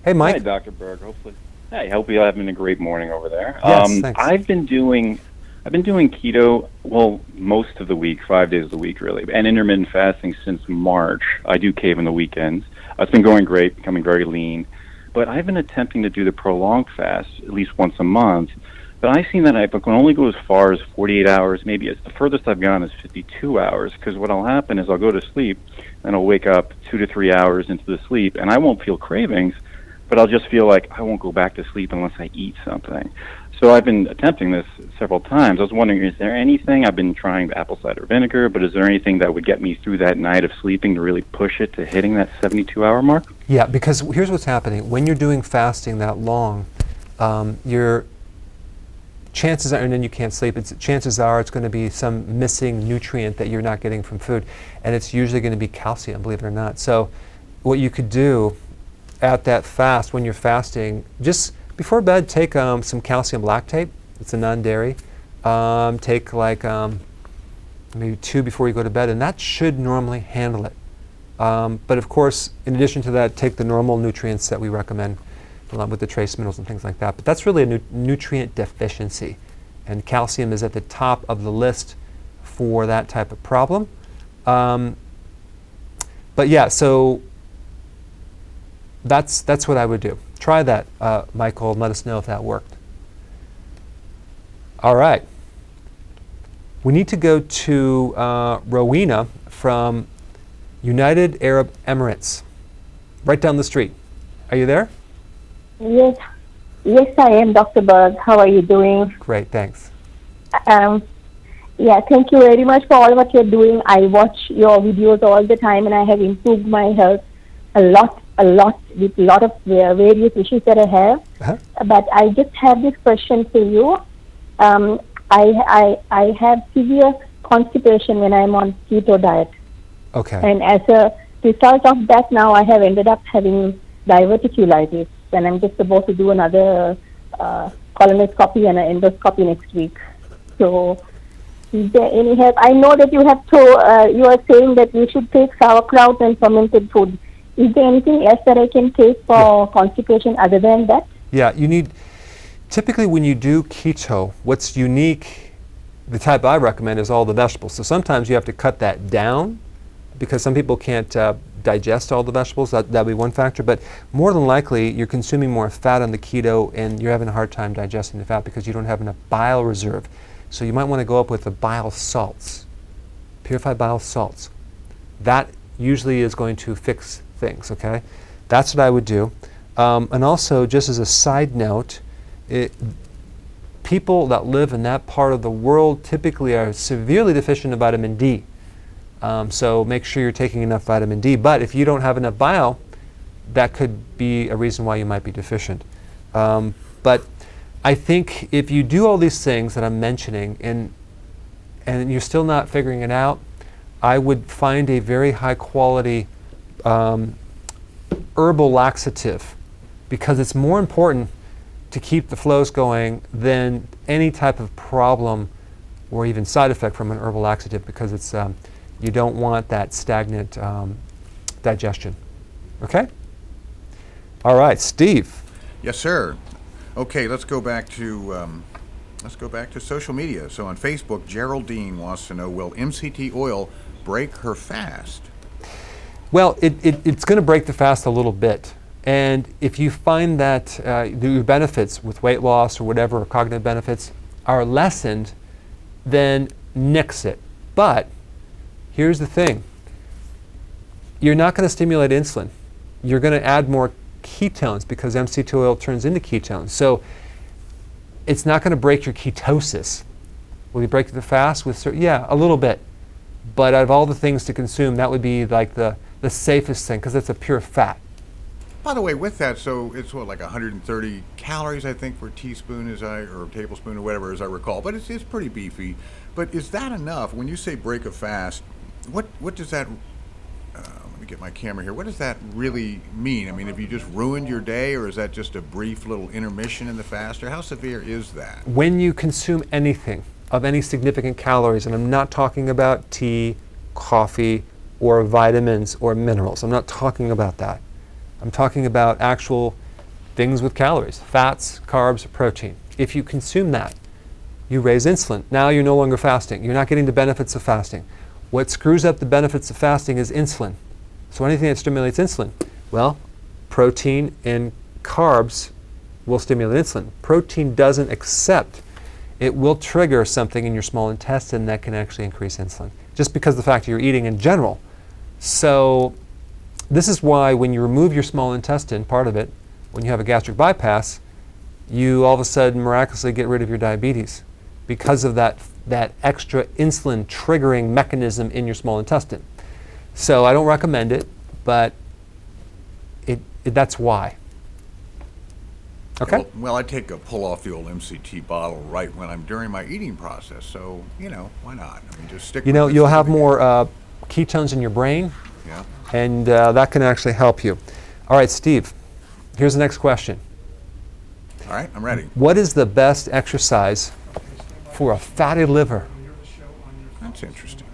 Speaker 1: Hey, Mike.
Speaker 10: Hi, Dr. Berg. Hopefully. Hey, hope you're having a great morning over there.
Speaker 1: Yes, thanks.
Speaker 10: I've been doing keto, well, most of the week, 5 days of the week, really, and intermittent fasting since March. I do cave on the weekends. It's been going great, becoming very lean. But I've been attempting to do the prolonged fast at least once a month. But I've seen that I can only go as far as 48 hours. Maybe the furthest I've gone is 52 hours. Because what will happen is I'll go to sleep, and I'll wake up 2 to 3 hours into the sleep, and I won't feel cravings, but I'll just feel like I won't go back to sleep unless I eat something. So I've been attempting this several times. I was wondering, is there anything, I've been trying the apple cider vinegar, but is there anything that would get me through that night of sleeping to really push it to hitting that 72-hour mark?
Speaker 1: Yeah, because here's what's happening. When you're doing fasting that long, your chances are, and then you can't sleep, chances are it's going to be some missing nutrient that you're not getting from food, and it's usually going to be calcium, believe it or not. So what you could do at that fast, when you're fasting, just before bed, take some calcium lactate. It's a non-dairy. Take like maybe 2 before you go to bed, and that should normally handle it. But of course, in addition to that, take the normal nutrients that we recommend, along with the trace minerals and things like that. But that's really a nutrient deficiency, and calcium is at the top of the list for that type of problem. But yeah, so that's what I would do. Try that, Michael, and let us know if that worked. All right. We need to go to Rowena from United Arab Emirates, right down the street. Are you there?
Speaker 11: Yes, I am, Dr. Berg. How are you doing?
Speaker 1: Great, thanks.
Speaker 11: Yeah, thank you very much for all what you're doing. I watch your videos all the time, and I have improved my health a lot with a lot of various issues that I have.
Speaker 1: Uh-huh.
Speaker 11: But I just have this question for you. I have severe constipation when I'm on keto diet.
Speaker 1: Okay.
Speaker 11: And as a result of that, now I have ended up having diverticulitis, and I'm just about to do another colonoscopy and an endoscopy next week. So, is there any help? I know that you are saying that we should take sauerkraut and fermented food. Is there anything else that I can take for constipation other than that?
Speaker 1: Yeah, you need Typically when you do keto, what's unique, the type I recommend is all the vegetables. So sometimes you have to cut that down because some people can't digest all the vegetables. That'd be one factor. But more than likely, you're consuming more fat on the keto and you're having a hard time digesting the fat because you don't have enough bile reserve. So you might want to go up with the bile salts, purified bile salts. That usually is going to fix things, okay? That's what I would do. And also, just as a side note, people that live in that part of the world typically are severely deficient in vitamin D. So make sure you're taking enough vitamin D. But if you don't have enough bile, that could be a reason why you might be deficient. But I think if you do all these things that I'm mentioning and you're still not figuring it out, I would find a very high quality herbal laxative, because it's more important to keep the flows going than any type of problem or even side effect from an herbal laxative, because it's you don't want that stagnant digestion. Okay? All right, Steve.
Speaker 2: Yes, sir. Okay, let's go back to social media. So on Facebook, Geraldine wants to know, will MCT oil break her fast?
Speaker 1: Well, it's going to break the fast a little bit. And if you find that your benefits with weight loss or whatever, or cognitive benefits, are lessened, then nix it. But here's the thing. You're not going to stimulate insulin. You're going to add more ketones because MCT oil turns into ketones. So it's not going to break your ketosis. Will you break the fast with yeah, a little bit. But out of all the things to consume, that would be like the safest thing, because it's a pure fat.
Speaker 2: By the way, with that, so it's what, like 130 calories, I think, for a teaspoon, or a tablespoon, or whatever, as I recall. But it's pretty beefy. But is that enough? When you say break a fast, what does that? Let me get my camera here. What does that really mean? I mean, have you just ruined your day, or is that just a brief little intermission in the fast, or how severe is that?
Speaker 1: When you consume anything of any significant calories, and I'm not talking about tea, coffee, or vitamins or minerals. I'm not talking about that. I'm talking about actual things with calories, fats, carbs, protein. If you consume that, you raise insulin. Now you're no longer fasting. You're not getting the benefits of fasting. What screws up the benefits of fasting is insulin. So anything that stimulates insulin, well, protein and carbs will stimulate insulin. Protein doesn't accept. It will trigger something in your small intestine that can actually increase insulin, just because of the fact that you're eating in general. So this is why when you remove your small intestine, part of it, when you have a gastric bypass, you all of a sudden miraculously get rid of your diabetes because of that extra insulin triggering mechanism in your small intestine. So I don't recommend it, but that's why. Okay.
Speaker 2: Well, I take a pull off the old MCT bottle right when I'm during my eating process. So, why not? I mean, just stick with it.
Speaker 1: You'll have more ketones in your brain.
Speaker 2: Yeah.
Speaker 1: And that can actually help you. All right, Steve, here's the next question.
Speaker 2: All right, I'm ready.
Speaker 1: What is the best exercise for a fatty liver?
Speaker 2: That's interesting.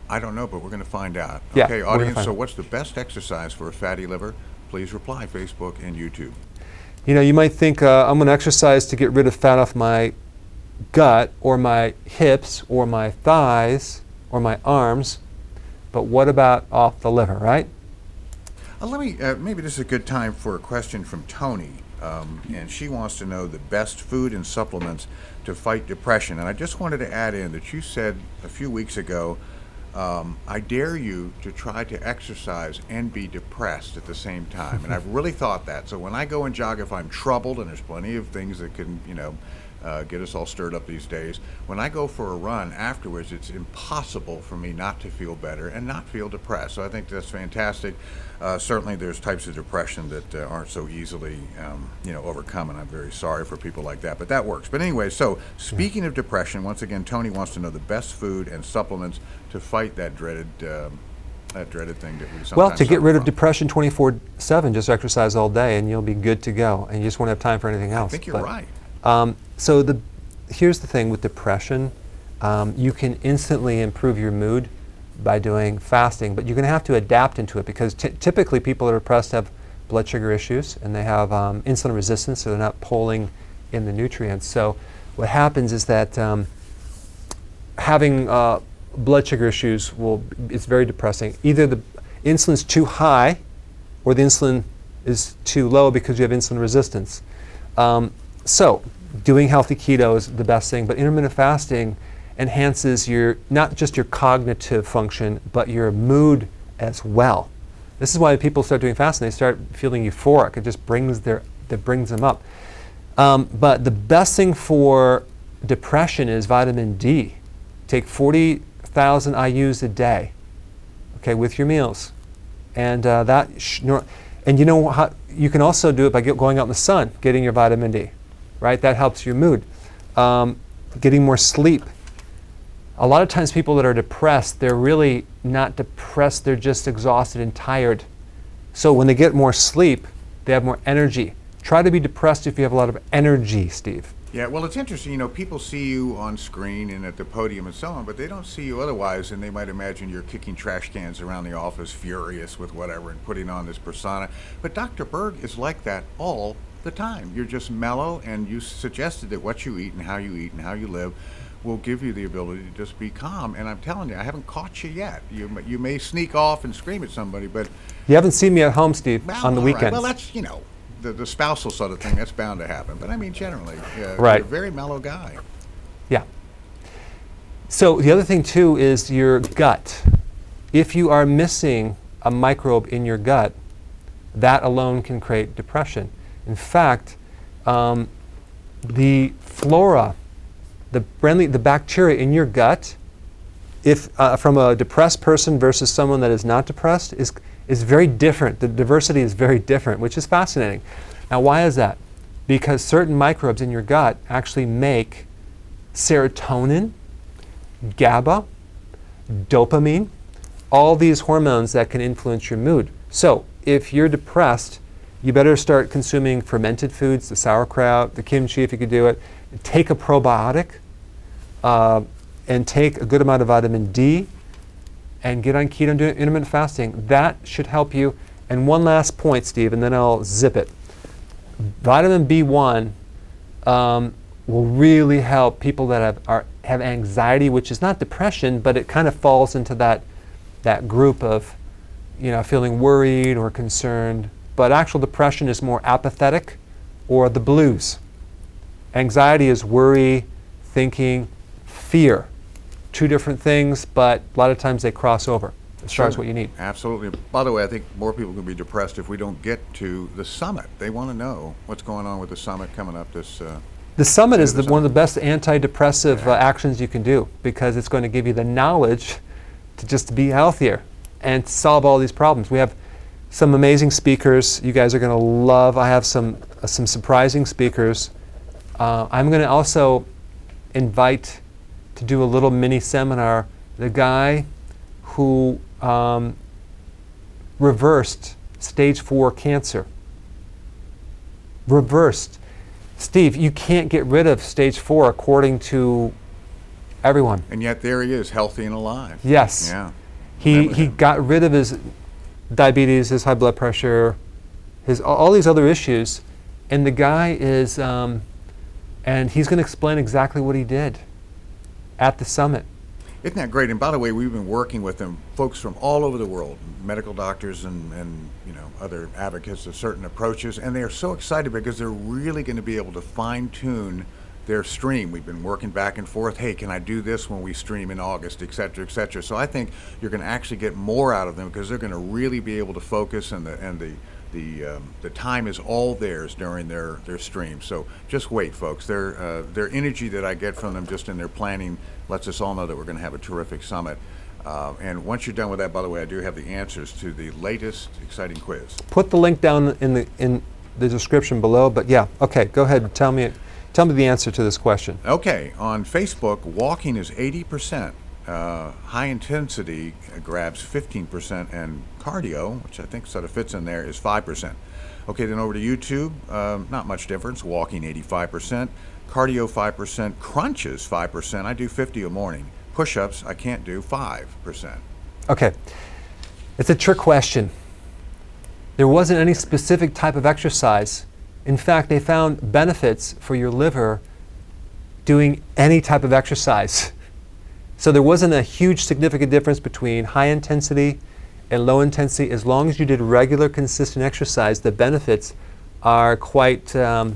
Speaker 2: I don't know, but we're going to find out.
Speaker 1: Yeah,
Speaker 2: okay,
Speaker 1: we're gonna
Speaker 2: audience,
Speaker 1: find
Speaker 2: so
Speaker 1: out.
Speaker 2: what's the best exercise for a fatty liver? Please reply, Facebook and YouTube.
Speaker 1: You might think I'm going to exercise to get rid of fat off my gut or my hips or my thighs or my arms, but what about off the liver, right?
Speaker 2: Let me, maybe this is a good time for a question from Tony, and she wants to know the best food and supplements to fight depression. And I just wanted to add in that you said a few weeks ago, I dare you to try to exercise and be depressed at the same time. And I've really thought that. So when I go and jog, if I'm troubled, and there's plenty of things that can, get us all stirred up these days, when I go for a run afterwards, it's impossible for me not to feel better and not feel depressed. So I think that's fantastic. Certainly there's types of depression that aren't so easily overcome, and I'm very sorry for people like that, but that works. But anyway, so speaking of depression, once again, Tony wants to know the best food and supplements to fight that dreaded thing that we sometimes
Speaker 1: Well, to get rid of
Speaker 2: suffer
Speaker 1: depression 24/7, just exercise all day and you'll be good to go, and you just won't have time for anything else.
Speaker 2: I think you're right.
Speaker 1: So here's the thing with depression. You can instantly improve your mood. by doing fasting, but you're going to have to adapt into it because typically people that are depressed have blood sugar issues, and they have insulin resistance, so they're not pulling in the nutrients. So what happens is that having blood sugar issues it's very depressing. Either the insulin's too high or the insulin is too low because you have insulin resistance. So doing healthy keto is the best thing, but intermittent fasting enhances not just your cognitive function, but your mood as well. This is why people start doing fasting. They start feeling euphoric. It just brings them up. But the best thing for depression is vitamin D. Take 40,000 IUs a day, okay, with your meals, and and you know how you can also do it by going out in the sun, getting your vitamin D, right? That helps your mood. Getting more sleep. A lot of times people that are depressed, they're really not depressed, they're just exhausted and tired. So when they get more sleep, they have more energy. Try to be depressed if you have a lot of energy, Steve.
Speaker 2: Yeah, well, it's interesting. You know, people see you on screen and at the podium and so on, but they don't see you otherwise, and they might imagine you're kicking trash cans around the office, furious with whatever, and putting on this persona. But Dr. Berg is like that all the time. You're just mellow, and you suggested that what you eat and how you live will give you the ability to just be calm. And I'm telling you, I haven't caught you yet. You may sneak off and scream at somebody, but
Speaker 1: you haven't seen me at home, Steve, on the weekends.
Speaker 2: Right. Well, that's, you know, the spousal sort of thing, that's bound to happen. But I mean, generally,
Speaker 1: right.
Speaker 2: You're a very mellow guy.
Speaker 1: Yeah. So the other thing too is your gut. If you are missing a microbe in your gut, that alone can create depression. In fact, the flora, the bacteria in your gut, if from a depressed person versus someone that is not depressed, is very different. The diversity is very different, which is fascinating. Now, why is that? Because certain microbes in your gut actually make serotonin, GABA, dopamine, all these hormones that can influence your mood. So if you're depressed, you better start consuming fermented foods, the sauerkraut, the kimchi if you could do it. Take a probiotic and take a good amount of vitamin D and get on keto and do intermittent fasting. That should help you. And one last point, Steve, and then I'll zip it. Vitamin B1 will really help people that have anxiety, which is not depression, but it kind of falls into that group of, you know, feeling worried or concerned. But actual depression is more apathetic or the blues. Anxiety is worry, thinking, fear. Two different things, but a lot of times they cross over as far as what you need.
Speaker 2: Absolutely. By the way, I think more people can be depressed if we don't get to the summit. They want to know what's going on with the summit coming up this.
Speaker 1: The summit is one of the best antidepressive actions you can do, because it's going to give you the knowledge to just be healthier and solve all these problems. We have some amazing speakers you guys are going to love. I have some surprising speakers. I'm going to also invite to do a little mini seminar the guy who reversed stage 4 cancer. Reversed. Steve, you can't get rid of stage 4 according to everyone.
Speaker 2: And yet there he is, healthy and alive.
Speaker 1: Yes.
Speaker 2: Yeah.
Speaker 1: He got rid of his diabetes, his high blood pressure, all these other issues, and the guy is, and he's going to explain exactly what he did at the summit.
Speaker 2: Isn't that great? And by the way, we've been working with them, folks from all over the world, medical doctors and you know, other advocates of certain approaches, and they are so excited because they're really going to be able to fine-tune their stream. We've been working back and forth. Hey, can I do this when we stream in August, et cetera, et cetera. So I think you're going to actually get more out of them because they're going to really be able to focus, and the time is all theirs during their stream. So just wait, folks. Their energy that I get from them just in their planning lets us all know that we're going to have a terrific summit. And once you're done with that, by the way, I do have the answers to the latest exciting quiz.
Speaker 1: Put the link down in the description below. But yeah, okay, go ahead and tell me the answer to this question.
Speaker 2: Okay, on Facebook, walking is 80%. High intensity grabs 15%, and cardio, which I think sort of fits in there, is 5%. Okay, then over to YouTube, not much difference. Walking 85%, cardio 5%, crunches 5%. I do 50 a morning. Push-ups I can't do 5%.
Speaker 1: Okay, it's a trick question. There wasn't any specific type of exercise. In fact, they found benefits for your liver doing any type of exercise. So there wasn't a huge significant difference between high intensity and low intensity. As long as you did regular, consistent exercise, the benefits are quite high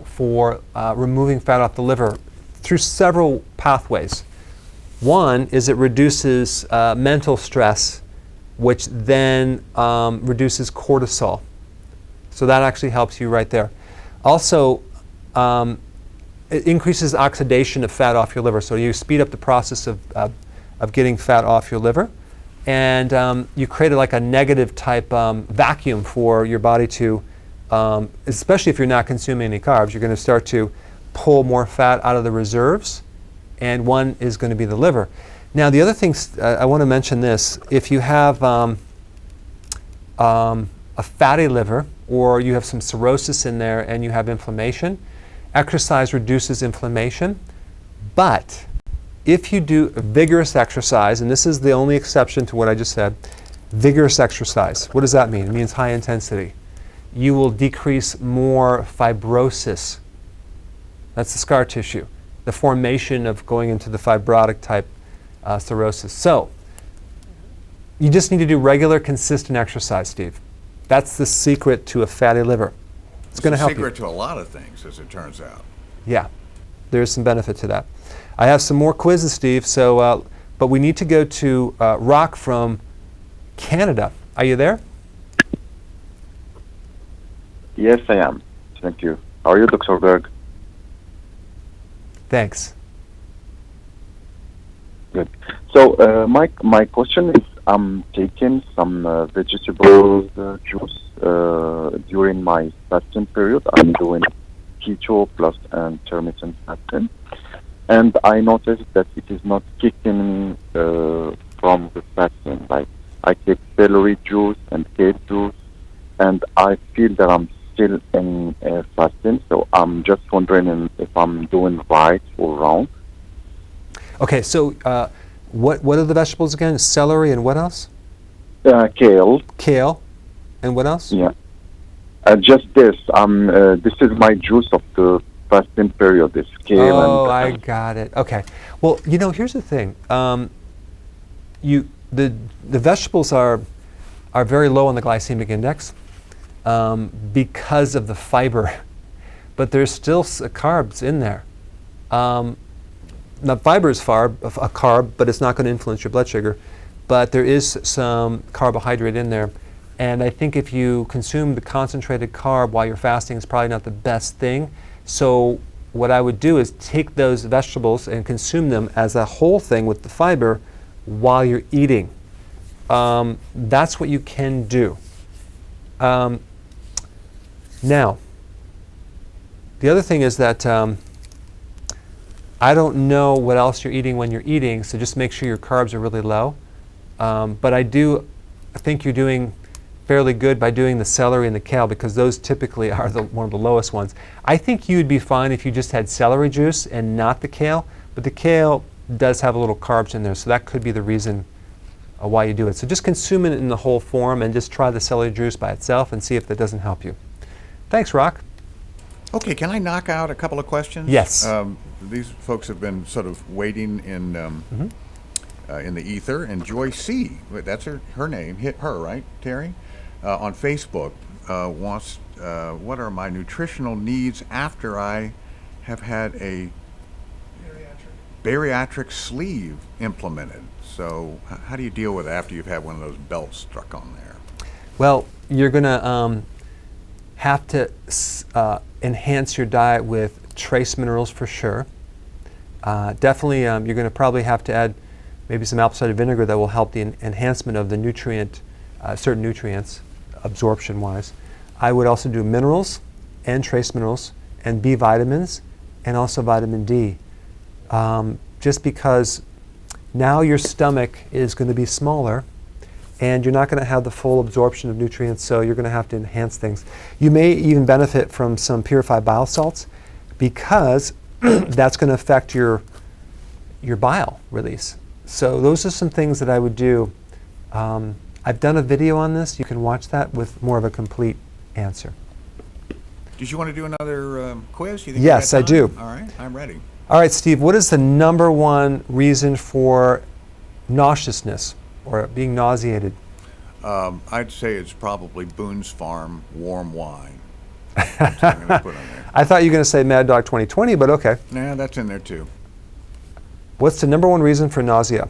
Speaker 1: for removing fat off the liver through several pathways. One is it reduces mental stress, which then reduces cortisol. So that actually helps you right there. Also, it increases oxidation of fat off your liver. So you speed up the process of getting fat off your liver. And you create like a negative type vacuum for your body to, especially if you're not consuming any carbs, you're going to start to pull more fat out of the reserves. And one is going to be the liver. Now, the other thing, I want to mention this. If you have a fatty liver, or you have some cirrhosis in there and you have inflammation, exercise reduces inflammation. But if you do vigorous exercise, and this is the only exception to what I just said, vigorous exercise, what does that mean? It means high intensity. You will decrease more fibrosis. That's the scar tissue, the formation of going into the fibrotic type cirrhosis. So you just need to do regular, consistent exercise, Steve. That's the secret to a fatty liver. It's going to help you.
Speaker 2: It's a secret to a lot of things, as it turns out.
Speaker 1: Yeah, there's some benefit to that. I have some more quizzes, Steve, so, but we need to go to Rock from Canada. Are you there?
Speaker 12: Yes, I am. Thank you. How are you, Dr. Berg?
Speaker 1: Thanks.
Speaker 12: Good. So my question is, I'm taking some vegetable juice during my fasting period. I'm doing keto plus intermittent fasting, and I noticed that it is not kicking from the fasting. Like I take celery juice and kale juice, and I feel that I'm still in fasting. So I'm just wondering if I'm doing right or wrong.
Speaker 1: Okay, so what are the vegetables again? Celery and what else?
Speaker 12: Kale.
Speaker 1: Kale, and what else?
Speaker 12: Yeah. Just this. This is my juice of the fasting period. This kale.
Speaker 1: Oh, I got it. Okay. Well, you know, here's the thing. The vegetables are very low on the glycemic index because of the fiber, but there's still carbs in there. Now, fiber is a carb, but it's not going to influence your blood sugar. But there is some carbohydrate in there. And I think if you consume the concentrated carb while you're fasting, it's probably not the best thing. So what I would do is take those vegetables and consume them as a whole thing with the fiber while you're eating. That's what you can do. Now, the other thing is that I don't know what else you're eating when you're eating, so just make sure your carbs are really low. But I think you're doing fairly good by doing the celery and the kale, because those typically are one of the lowest ones. I think you'd be fine if you just had celery juice and not the kale, but the kale does have a little carbs in there, so that could be the reason why you do it. So just consume it in the whole form and just try the celery juice by itself and see if that doesn't help you. Thanks, Rock.
Speaker 2: Okay, can I knock out a couple of questions?
Speaker 1: Yes.
Speaker 2: These folks have been sort of waiting in the ether. And Joy C, that's her name, hit her, right, Terry? On Facebook, wants, what are my nutritional needs after I have had a bariatric sleeve implemented? So how do you deal with it after you've had one of those belts struck on there? Well, you're going to have to enhance your diet with trace minerals for sure. Definitely, you're going to probably have to add maybe some apple cider vinegar that will help the enhancement of the certain nutrients, absorption-wise. I would also do minerals and trace minerals and B vitamins and also vitamin D. Just because now your stomach is going to be smaller and you're not going to have the full absorption of nutrients, so you're going to have to enhance things. You may even benefit from some purified bile salts, because that's going to affect your bile release. So those are some things that I would do.
Speaker 1: I've done a video on this. You can watch that with more of a complete answer.
Speaker 2: Did you want to do another quiz? You think
Speaker 1: Yes,
Speaker 2: we
Speaker 1: I
Speaker 2: got time?
Speaker 1: do.
Speaker 2: All right, I'm ready.
Speaker 1: All right, Steve, what is the number one reason for nauseousness or being nauseated?
Speaker 2: I'd say it's probably Boone's Farm warm wine. That's what I'm going to put on there.
Speaker 1: I thought you were going to say Mad Dog 2020, but okay.
Speaker 2: Nah, that's in there too.
Speaker 1: What's the number one reason for nausea?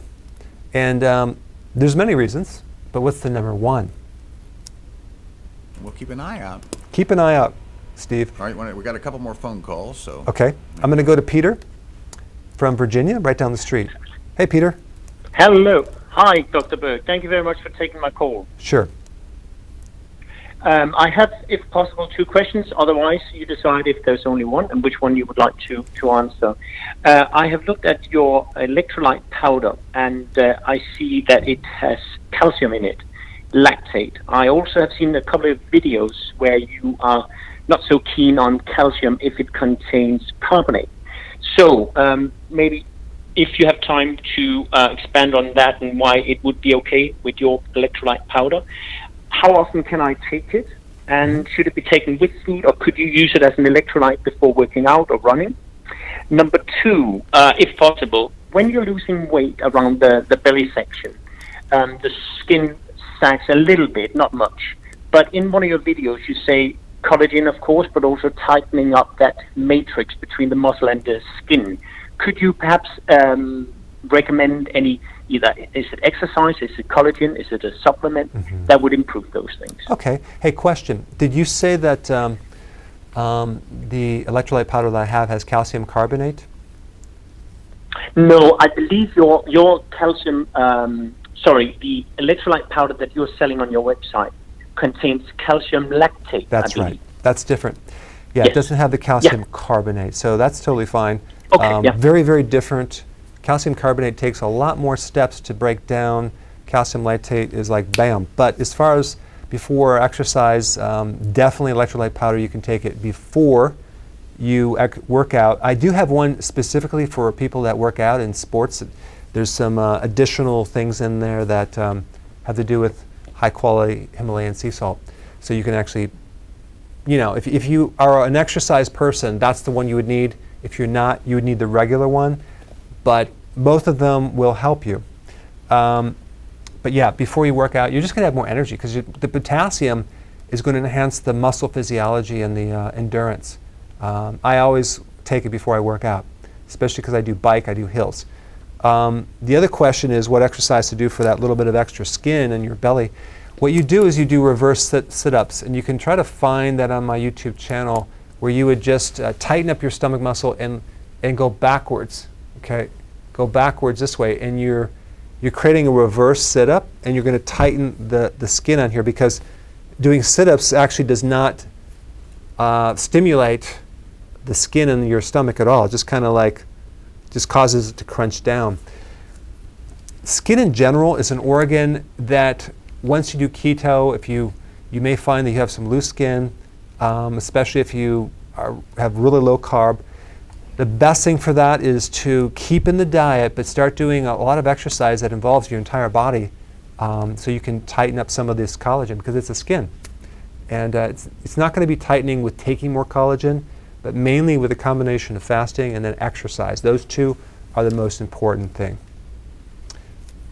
Speaker 1: And there's many reasons, but what's the number one?
Speaker 2: We'll keep an eye out.
Speaker 1: Keep an eye out, Steve.
Speaker 2: All right, we got a couple more phone calls, so.
Speaker 1: Okay, I'm going to go to Peter from Virginia, right down the street. Hey, Peter.
Speaker 13: Hello. Hi, Dr. Berg. Thank you very much for taking my call.
Speaker 1: Sure.
Speaker 13: I have, if possible, 2 questions. Otherwise, you decide if there's only one and which one you would like to answer. I have looked at your electrolyte powder, and I see that it has calcium in it, lactate. I also have seen a couple of videos where you are not so keen on calcium if it contains carbonate. So maybe if you have time to expand on that and why it would be okay with your electrolyte powder. How often can I take it? And should it be taken with food, or could you use it as an electrolyte before working out or running? Number 2, if possible, when you're losing weight around the belly section, the skin sags a little bit, not much. But in one of your videos, you say collagen, of course, but also tightening up that matrix between the muscle and the skin. Could you perhaps recommend any, either is it exercise, is it collagen, is it a supplement that would improve those things?
Speaker 1: Okay. Hey, question. Did you say that the electrolyte powder that I have has calcium carbonate?
Speaker 13: No, I believe your calcium, the electrolyte powder that you're selling on your website contains calcium lactate.
Speaker 1: That's right. That's different. Yeah, It doesn't have the calcium carbonate, so that's totally fine.
Speaker 13: Okay,
Speaker 1: Very, very different. Calcium carbonate takes a lot more steps to break down. Calcium lactate is like bam. But as far as before exercise, definitely electrolyte powder, you can take it before you work out. I do have one specifically for people that work out in sports. There's some additional things in there that have to do with high quality Himalayan sea salt. So you can actually, if you are an exercise person, that's the one you would need. If you're not, you would need the regular one. But both of them will help you. But yeah, before you work out, you're just going to have more energy because the potassium is going to enhance the muscle physiology and the endurance. I always take it before I work out, especially because I do bike, I do hills. The other question is what exercise to do for that little bit of extra skin in your belly. What you do is you do reverse sit-ups, and you can try to find that on my YouTube channel where you would just tighten up your stomach muscle and go backwards. Okay, go backwards this way, and you're creating a reverse sit-up, and you're going to tighten the skin on here because doing sit-ups actually does not stimulate the skin in your stomach at all. It just kind of just causes it to crunch down. Skin in general is an organ that once you do keto, if you may find that you have some loose skin, especially if you have really low carb. The best thing for that is to keep in the diet, but start doing a lot of exercise that involves your entire body so you can tighten up some of this collagen because it's a skin. And it's not going to be tightening with taking more collagen, but mainly with a combination of fasting and then exercise. Those two are the most important thing.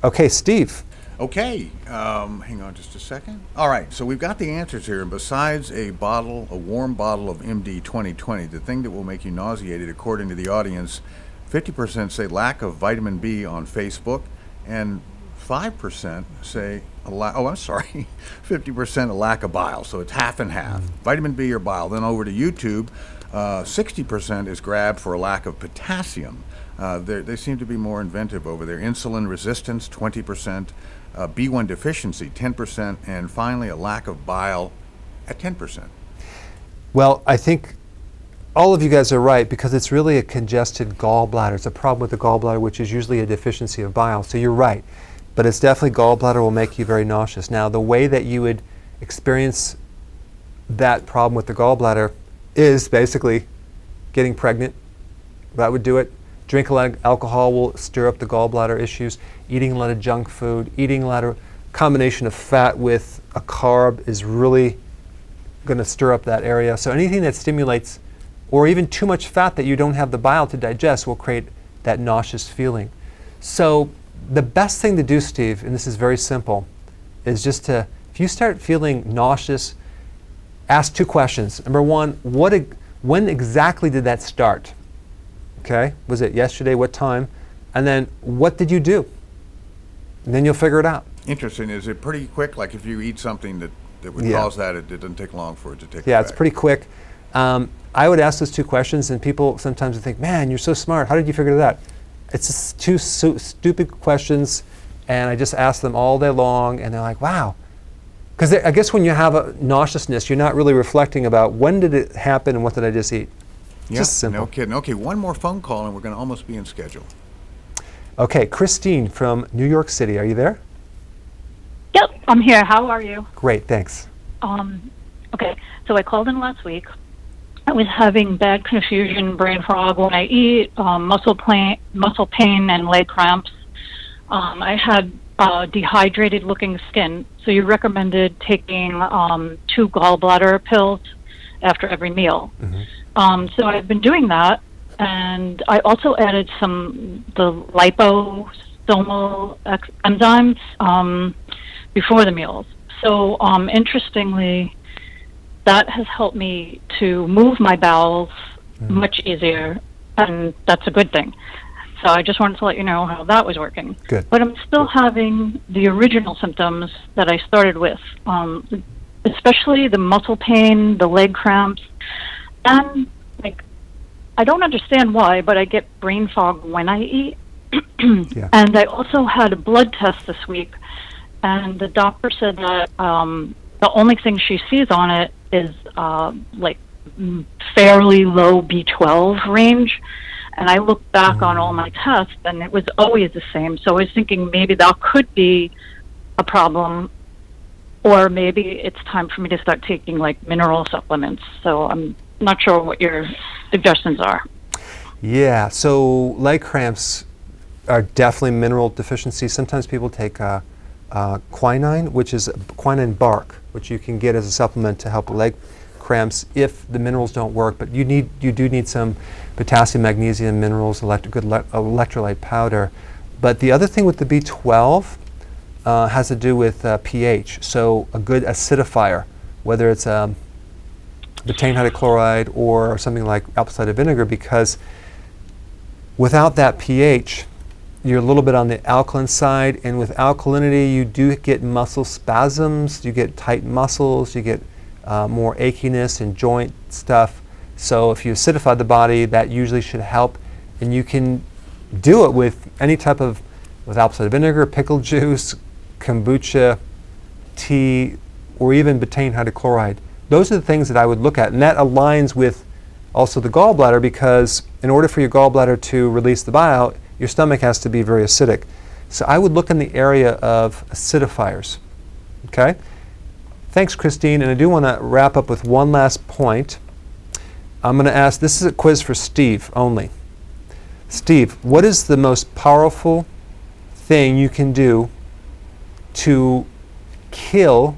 Speaker 1: Okay, Steve.
Speaker 2: Okay, hang on just a second. All right, so we've got the answers here. And besides a warm bottle of MD 2020, the thing that will make you nauseated, according to the audience, 50% say lack of vitamin B on Facebook, and 5% say 50% a lack of bile. So it's half and half, vitamin B or bile. Then over to YouTube, 60% is grabbed for a lack of potassium. They seem to be more inventive over there. Insulin resistance, 20%. B1 deficiency, 10%, and finally a lack of bile at 10%.
Speaker 1: Well, I think all of you guys are right because it's really a congested gallbladder. It's a problem with the gallbladder, which is usually a deficiency of bile. So you're right, but it's definitely gallbladder will make you very nauseous. Now, the way that you would experience that problem with the gallbladder is basically getting pregnant. That would do it. Drink a lot of alcohol will stir up the gallbladder issues. Eating a lot of junk food, eating a lot of combination of fat with a carb is really going to stir up that area. So anything that stimulates, or even too much fat that you don't have the bile to digest, will create that nauseous feeling. So the best thing to do, Steve, and this is very simple, is just to, if you start feeling nauseous, ask 2 questions. Number 1, when exactly did that start? Okay, was it yesterday? What time? And then what did you do? And then you'll figure it out.
Speaker 2: Interesting. Is it pretty quick? Like if you eat something that would cause that, it doesn't take long for it to take
Speaker 1: effect? It's pretty quick. I would ask those 2 questions, and people sometimes would think, man, you're so smart. How did you figure that? It's just 2 stupid questions, and I just ask them all day long, and they're like, wow. Because I guess when you have a nauseousness, you're not really reflecting about when did it happen and what did I just eat.
Speaker 2: Yeah,
Speaker 1: just simple.
Speaker 2: No kidding. Okay, one more phone call, and we're going to almost be in schedule.
Speaker 1: Okay, Christine from New York City. Are you there?
Speaker 14: Yep, I'm here. How are you?
Speaker 1: Great, thanks.
Speaker 14: Okay, so I called in last week. I was having bad confusion, brain fog when I eat, muscle pain, and leg cramps. I had dehydrated-looking skin, so you recommended taking 2 gallbladder pills after every meal.
Speaker 1: Mm-hmm.
Speaker 14: So I've been doing that, and I also added the liposomal enzymes before the meals. So interestingly, that has helped me to move my bowels much easier, and that's a good thing. So I just wanted to let you know how that was working.
Speaker 1: Good.
Speaker 14: But I'm still having the original symptoms that I started with, especially the muscle pain, the leg cramps, and I don't understand why, but I get brain fog when I eat.
Speaker 1: Yeah.
Speaker 14: And I also had a blood test this week, and the doctor said that the only thing she sees on it is fairly low B12 range. And I looked back on all my tests, and it was always the same. So I was thinking maybe that could be a problem, or maybe it's time for me to start taking mineral supplements. So I'm not sure what your suggestions are.
Speaker 1: Yeah, so leg cramps are definitely mineral deficiency. Sometimes people take quinine, which is quinine bark, which you can get as a supplement to help leg cramps if the minerals don't work. But you do need some potassium, magnesium, minerals, good electrolyte powder. But the other thing with the B12 has to do with pH. So a good acidifier, whether it's betaine hydrochloride or something like apple cider vinegar, because without that pH, you're a little bit on the alkaline side, and with alkalinity, you do get muscle spasms, you get tight muscles, you get more achiness and joint stuff. So if you acidify the body, that usually should help, and you can do it with any type of, with apple cider vinegar, pickle juice, kombucha, tea, or even betaine hydrochloride. Those are the things that I would look at, and that aligns with also the gallbladder, because in order for your gallbladder to release the bile, your stomach has to be very acidic. So I would look in the area of acidifiers. Okay? Thanks, Christine. And I do want to wrap up with one last point. I'm going to ask, this is a quiz for Steve only. Steve, what is the most powerful thing you can do to kill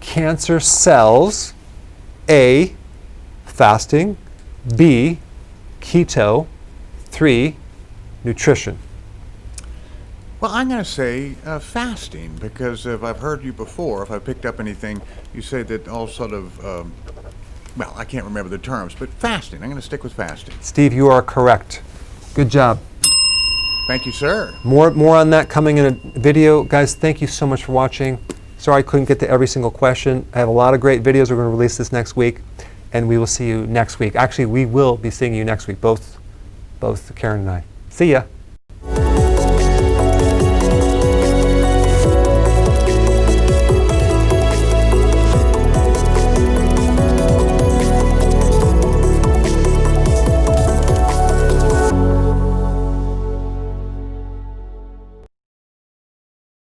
Speaker 1: cancer cells? A, fasting. B, keto. 3, nutrition.
Speaker 2: Well, I'm going to say fasting, because if I've heard you before, if I picked up anything, you say that all sort of, well, I can't remember the terms, but fasting. I'm going to stick with fasting.
Speaker 1: Steve, you are correct. Good job.
Speaker 2: Thank you, sir.
Speaker 1: More on that coming in a video. Guys, thank you so much for watching. Sorry I couldn't get to every single question. I have a lot of great videos. We're going to release this next week, and we will see you next week. Actually, we will be seeing you next week, both Karen and I. See ya.